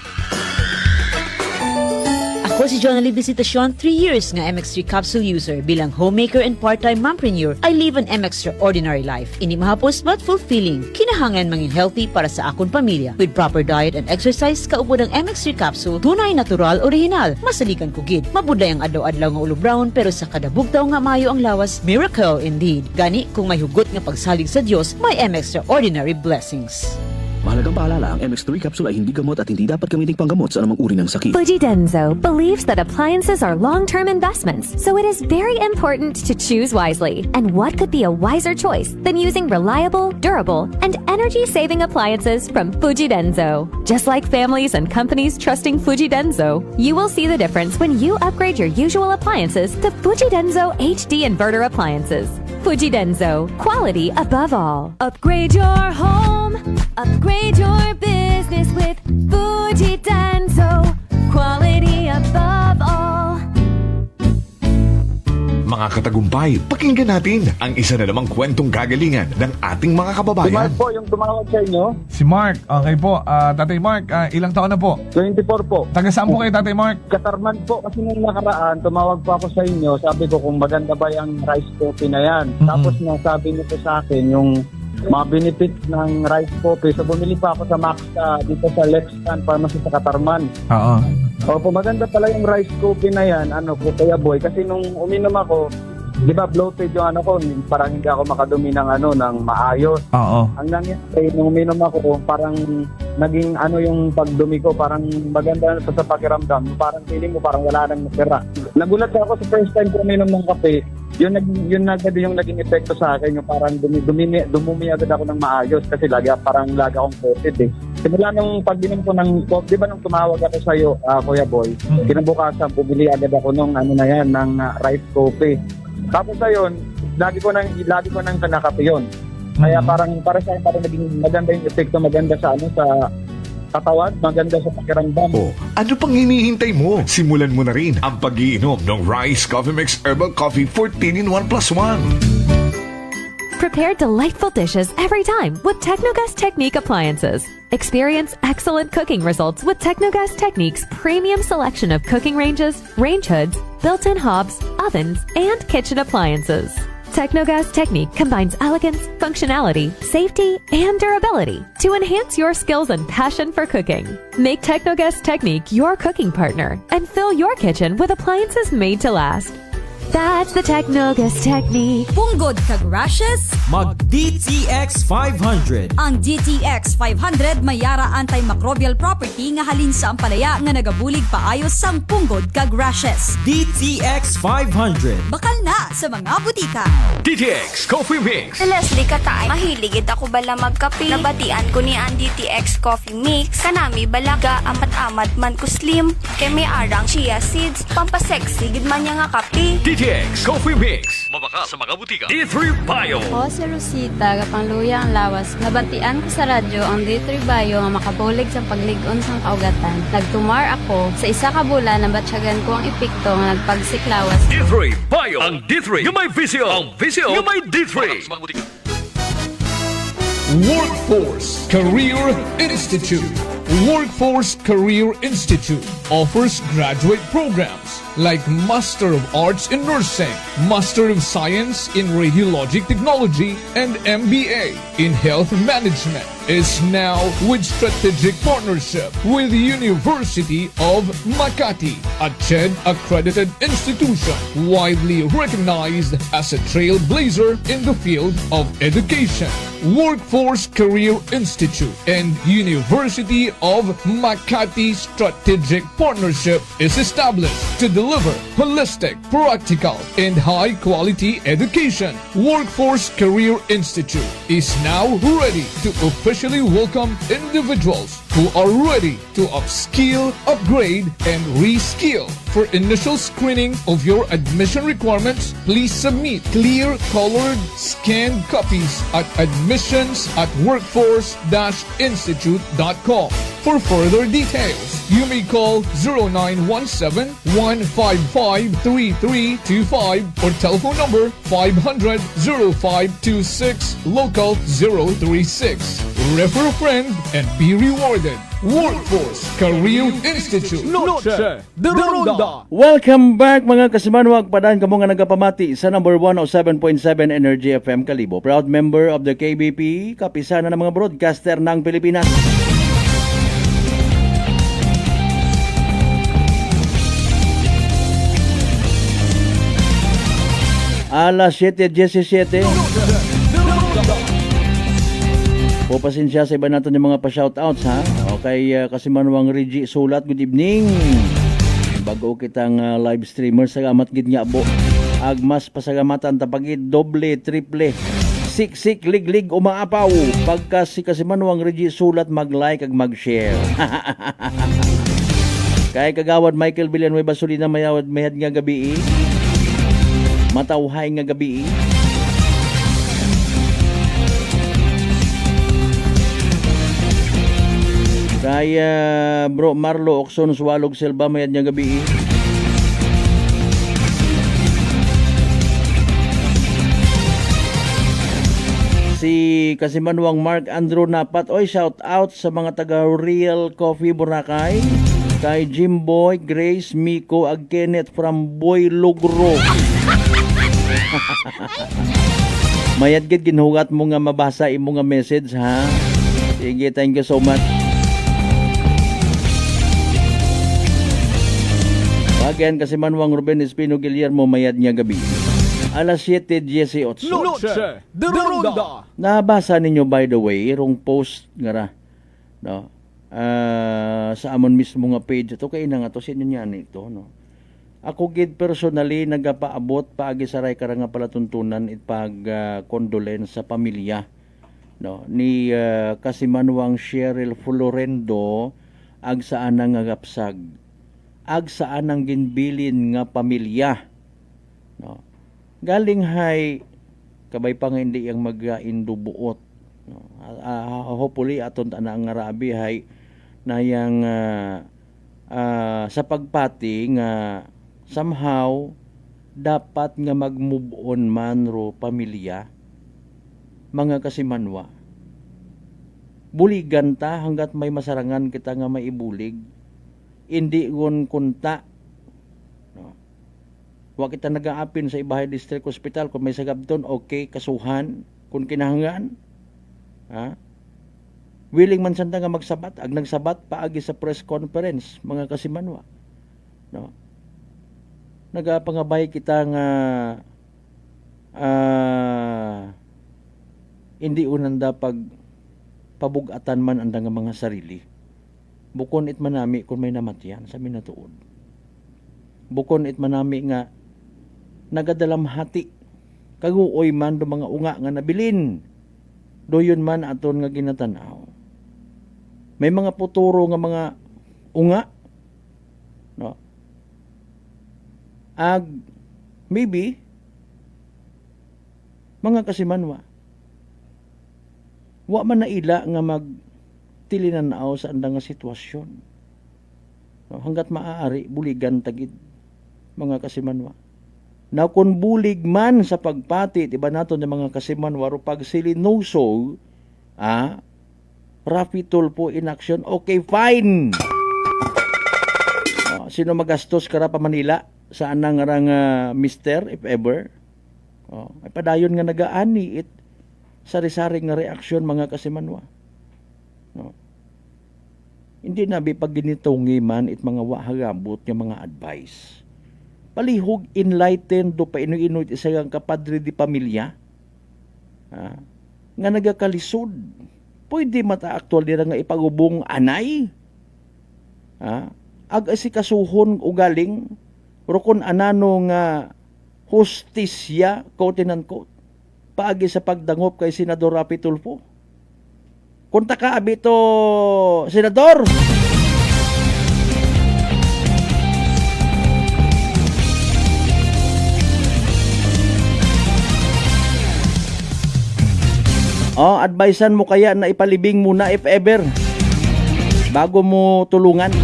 Ako si Jonali Visitasyon, 3 years nga MX3 capsule user. Bilang homemaker and part-time mompreneur, I live an extraordinary life. Ini mahapos but fulfilling. Kinahangan mangin healthy para sa akong pamilya. With proper diet and exercise, kaupod ang MX3 capsule, tunay, natural, original. Masalikan kugid. Mabuday ang adlaw-adlaw nga ulo brown, pero sa kada bugtaw nga mayo ang lawas, miracle indeed. Gani, kung may hugot nga pagsalig sa Dios, may extraordinary blessings. Mahalagang paalala, ang MX3 capsule ay hindi gamot at hindi dapat gamiting panggamot sa anumang uri ng sakit. Fujidenzo believes that appliances are long-term investments, so it is very important to choose wisely. And what could be a wiser choice than using reliable, durable, and energy-saving appliances from Fujidenzo? Just like families and companies trusting Fujidenzo, you will see the difference when you upgrade your usual appliances to Fujidenzo HD inverter appliances. Fujidenzo, quality above all. Upgrade your home, upgrade your business with Fujidenzo, quality above all. Mga katagumpay, pakinggan natin ang isa na namang kwentong kagalingan ng ating mga kababayan. Si Mark po yung tumawag sa inyo. Si Mark, okay po. Tatay Mark, ilang taon na po? 24 po. Taga saan po kayo, Tatay Mark? Katarman po. Kasi nung nakaraan, tumawag po ako sa inyo. Sabi ko kung maganda ba yung rice coffee na yan. Tapos nasabi niyo po sa akin yung mga benefits ng rice coffee. So bumili pa ako sa Maxta dito sa Lexan Pharmacy sa Katarman. Oo. Opo, maganda pala yung rice coffee na yan, Kuya Boy. Kasi nung uminom ako, di ba bloated yung ko, parang hindi ako makadumi ng ng maayos. Oo. Ang nangyari, nung uminom ako, parang naging yung pagdumi ko, parang maganda sa pakiramdam. Parang feeling mo, parang wala nang natira. Nagulat ako sa first time ko uminom ng kape, yun agad yung naging epekto sa akin, yung parang dumumi agad ako ng maayos kasi parang lagi akong coated eh. Simula nung pag-inom ko ng coffee, di ba nung tumawag ako sa iyo, Kuya Boy, kinabukasan, bumili agad ako ng ng rice coffee. Tapos ayun, lagi ko nang kanakape yun. Kaya para sa akin, parang naging maganda yung epekto, maganda sa katawan, maganda sa pakiramdam. Oh, ano pang hinihintay mo? Simulan mo na rin ang pag-iinom ng Rice Coffee Mix Herbal Coffee 14 in 1 plus 1. Prepare delightful dishes every time with Technogas Technique appliances. Experience excellent cooking results with Technogas Technique's premium selection of cooking ranges, range hoods, built-in hobs, ovens, and kitchen appliances. Technogas Technique combines elegance, functionality, safety, and durability to enhance your skills and passion for cooking. Make Technogas Technique your cooking partner and fill your kitchen with appliances made to last. That's the Technogas Technique. Punggod kag rashes? Mag DTX 500. Ang DTX 500 may yara antimicrobial property nga halin sa ampalaya nga nagabulig paayos sang punggod kag rashes. DTX 500. Bakal na sa mga butika. DTX Coffee Mix. Leslie Katay, mahiligid ako bala magkape. Nabatian ko ni ang DTX Coffee Mix. Kanami balaga amat-amat man ko slim. Kay may arang chia seeds. Pampasexy gid man niya nga kape. DTX Coffee Mix. Mabaka sa mga butika. D3 Bio. Ako si Rosita, kapangluya ang lawas. Nabatian ko sa radyo ang D3 Bio nga makabulig sa pagligon sang kaugatan. Nagtumar ako. Sa isa ka bulan, nabatsyagan ko ang epekto nga nagpagsiklawas. D3 Bio. Ang D3 yung may visio. Ang visio yung may D3. Mabaka sa mga butika. Workforce Career Institute. Workforce Career Institute offers graduate programs like Master of Arts in Nursing, Master of Science in Radiologic Technology, and MBA in Health Management. Is now with strategic partnership with the University of Makati, a CHED accredited institution widely recognized as a trailblazer in the field of education. Workforce Career Institute and University of Makati strategic partnership is established to deliver holistic, practical, and high-quality education. Workforce Career Institute is now ready to officially welcome individuals who are ready to upskill, upgrade, and reskill. For initial screening of your admission requirements, please submit clear colored scanned copies at admissions@workforce-institute.com. For further details, you may call 0917-155-3325 or telephone number 500-0526 local 036. Refer a friend and be rewarded. Workforce Career Institute. Noche de Ronda. Welcome back mga kasimanwag, padaan kamo nga nagapamati sa number 107.7 Energy FM Kalibo. Proud member of the KBP, kapisana ng mga broadcaster ng Pilipinas. Alas 7:17. O pasensya sa iba natin yung mga pa-shoutouts ha. Okay, kasimanwang Reggie Sulat, good evening. Bago kitang live streamer, sagamat gid nga bo. Agmas pasagamatan tapagid doble, triple. Siksik, liglig, umaapaw. Pagka si kasimanwang Reggie Sulat mag-like ag mag-share. Kay kagawad Michael Villanueva Solina mayawad mayad nga gabi. Matawhay nga gabi. Kaya bro Marlo Okson Suwalog Selva mayad niya gabi. Si kasimanwang Mark Andrew Napat, oy shout out sa mga taga Real Coffee Boracay, kay Jimboy, Grace, Miko, ag Kenneth from Boy Lugro. Mayad gid ginhugat mo nga mabasa imo nga message ha. Sige, thank you so much. Again, kasi manwang Ruben Espino Guillermo mayad niya gabi. Alas 7:18. Noche de Ronda. Nabasa ninyo by the way, irong post nga ra. No? Sa amon mismo nga page ito kay na nga to sinyo niya ito no. Ako gid personally nagapaabot paagi sa ray karanga palatuntunan itpag condolence sa pamilya no ni kasimanwang Cheryl Florendo ag saan nga gapsag. Ag saan ang ginbilin nga pamilya no galing hay kabay pa nga hindi yang mag-indubuot no? Hopefully aton ta na ang arabi hay na yang sa pagpati nga somehow dapat nga mag-move on man ro pamilya, mga kasimanwa. Buligan ta hanggat may masarangan kita nga maibulig. Hindi gon kunta. No. Wa kita nag-aapin sa Ibahay District Hospital kung may sagabton, okay, kasuhan kung kinahanglan. Ha? Willing man sanda nga magsabat, ag nagsabat paagi sa press conference, mga kasimanwa. No. Nagapangabay kita nga hindi unanda pag pabugatan man anda nga mga sarili. Bukon it manami kung may namatyan sa minatuod. Bukon it manami nga nagadalamhati kaguoy man do mga unga nga nabilin. Doyon man aton nga ginatanaw. May mga puturo nga mga unga, no? Ag maybe mga kasimanwa, wa man na ila nga magtilinanaw sa andang nga sitwasyon. No? Hanggat maaari buligan tagid, mga kasimanwa. Na kung bulig man sa pagpati, iba nato ng mga kasimanwa ro pag silinoso, Rafi Tulfo in action, okay, fine. Sino magastos kara pa Manila? Saan nga rang mister, if ever? Ay padayon nga nagaani it sari-sari nga reaksyon, mga kasimanwa. No. Hindi na bi pag ginitungi man it mga wahagabot nga mga advice. Palihog enlightened do pa ino-ino it isa nga kapadre di pamilya. Nga nagakalisod. Pwede mata aktual dira nga ipagubong anay. Ag asikasuhon ugaling rukon anano nga hustisya, quote and unquote, paagi sa pagdangop kay Senador Rafi Tulfo. Kunta ka abito, Senador! Advisean mo kaya na ipalibing muna if ever bago mo tulungan.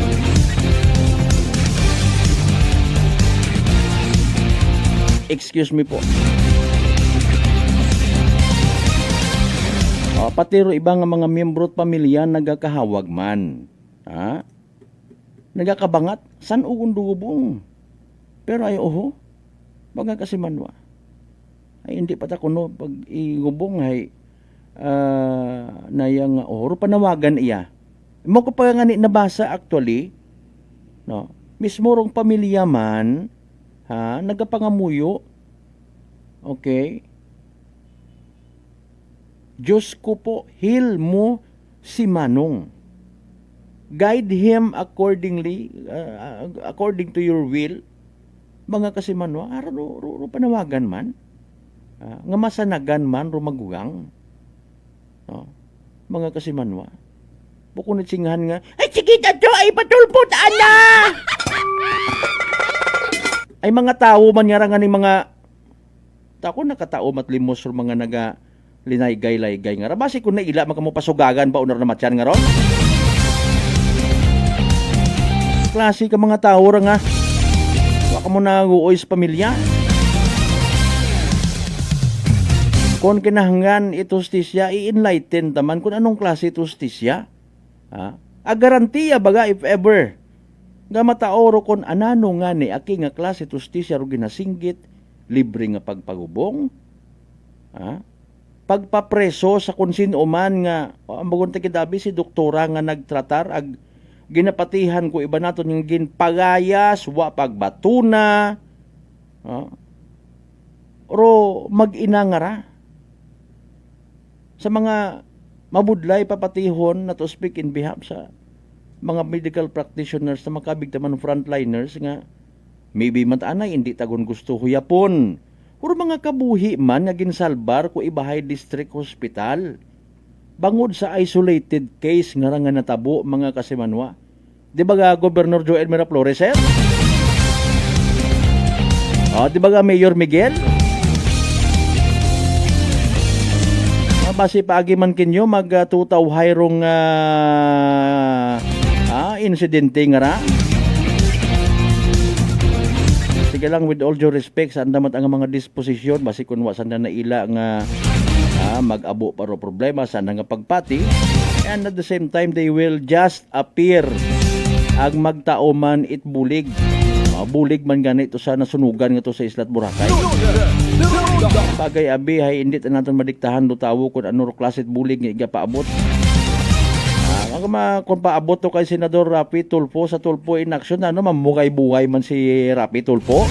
Excuse me po. Pati ro ibang mga miyembro at pamilya nagakahawag man. Nagakabangat san ugundubong. Pero ay baga kasi manwa. Ay hindi pa ta kuno pag igubong ay nayang oro panawagan iya. Mo ko pa nga nabasa actually, no. Mismo rong pamilya man nagapangamuyo. Okay. Diyos ko po, heal mo si Manong. Guide him accordingly, according to your will. Mga kasimanwa, ro panawagan man. Nga masanagan man, ro magugang. No? Mga kasimanwa. Bukunit singhan nga, ay sige tato, ay patulpo taan na! Ay mga tao man nga nga ni mga tako nakatao matlimos ro mga naga linay-gay-laygay nga. Basi kung naila makamupasugagan ba unar na matyan nga ron? Klase ka mga tao ra nga. Waka mo naguoy sa pamilya. Kung kinahanglan itustisya, i-enlighten taman kung anong klase itustisya. Garantiya baga if ever. Nga mataoro kung anano nga ni aki nga klase itustisya ro ginasinggit, libre nga pagpagubong. Pagpapreso sa kung sino man nga, ang bagon tikidabi si doktora nga nagtratar, ag ginapatihan ko iba nato yung ginpagayas, wa pagbatuna, ro mag-inangara. Sa mga mabudlay papatihon na to speak in behalf sa mga medical practitioners na makabigtaman frontliners nga maybe matanay hindi tagon gusto huyapon. Puro mga kabuhi man nga ginsalbar ko Ibahay District Hospital. Bangod sa isolated case nga nga natabo, mga kasimanwa. Di ba ga Governor Joel Miraflores, sir? Di ba ga Mayor Miguel? Basi paagi man kinyo mag tutaw hayrong insidente nga ra. Sige lang, with all due respect, saan damat ang mga disposisyon, basi kung wasan na naila nga mag-abo para problema, saan nga pagpati, and at the same time, they will just appear ag magtao man it bulig. Bulig man ganito sa nasunugan nga to sa Islat Boracay. Bagay abi, hay hindi natin madiktahan do tawo kung ano klase bulig nga igapaabot. Kung paabot to kay Senador Rapi Tulfo sa Tulfo in action, ano, mamugay-bugay man si Rapi Tulfo.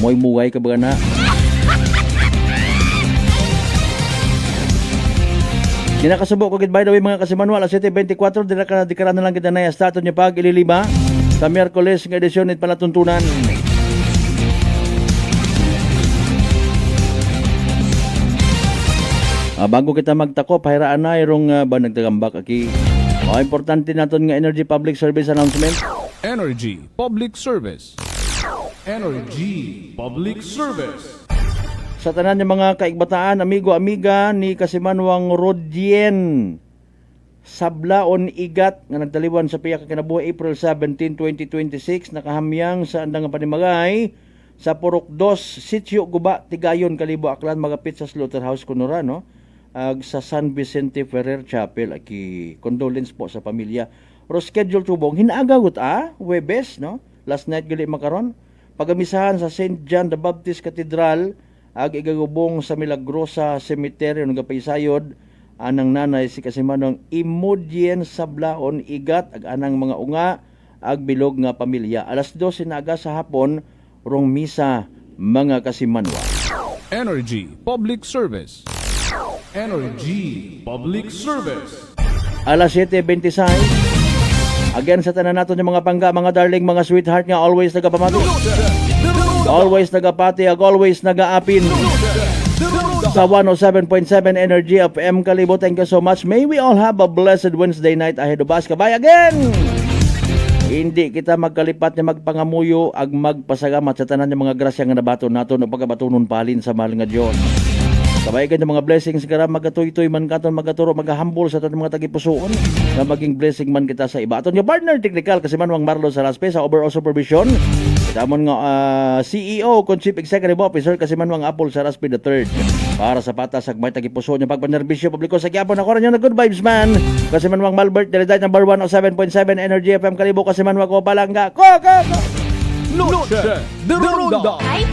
Moy-mugay ka ba na? Kinakasubo ko by the way mga kasimanwa, alas 7:24, dikara na lang kita na stato niya pag ililima sa Miyerkules ng edisyon at palatuntunan. Bago kita magtakop, hayaraan na irong ba nagtagambak aki. Importante naton nga Energy Public Service Announcement. Energy Public Service. Energy Public Service. Sa tanan ng mga kaigbataan, amigo-amiga ni Kasimanwang Rodien Sablaon Igat nga nagtaliwan sa piya kinabuhi April 17, 2026, nakahamyang sa andang panimagay sa Purok 2, Sitio Guba, Tigayon, Kalibo, Aklan, magapit sa Slaughterhouse Kunura, no? Sa San Vicente Ferrer Chapel. Aki condolence po sa pamilya. Pero schedule tubong hinaagagot Webes, no? Last night gali makaron pagamisahan sa St. John the Baptist Cathedral ag igagubong sa Milagrosa Cemetery ng Gapaysayod anang nanay si Kasimanong Imodien Sablaon Igat ag anang mga unga ag bilog nga pamilya. Alas 12 na aga sa hapon rong misa mga Kasimanwa. Energy Public Service. Energy Public Service. Alas 7:26. Again sa tanan naton yung mga pangga, mga darling, mga sweetheart nga always nagapamati. Always nagapati, ag always nagaapin. Sa 107.7 Energy FM Kalibo, thank you so much. May we all have a blessed Wednesday night ahead of us. Kabay again! Hindi kita magkalipat na magpangamuyo ag magpasagamat sa tanan ng mga grasya nga nabato nato no pagabatunon palin sa mahal nga Dios. Kabay ka ng mga blessings kara magatoy-toy man katon magaturo magahambol sa tanang mga tagipusoon na maging blessing man kita sa iba. Aton yung partner technical Kasimanwang Marlon Salaspe sa overall supervision. Tamon nga CEO kon Chief Executive Officer Kasimanwang Apple Salaspe III. Para sa patas ag may tagipuso niya pagpanerbisyo publiko sa Quiapo na koron yung good vibes man. Kasimanwang Malbert Delight number 107.7 Energy FM Kalibo Kasimanwang ko palangga. Ko! Noche de Ronda. Ay,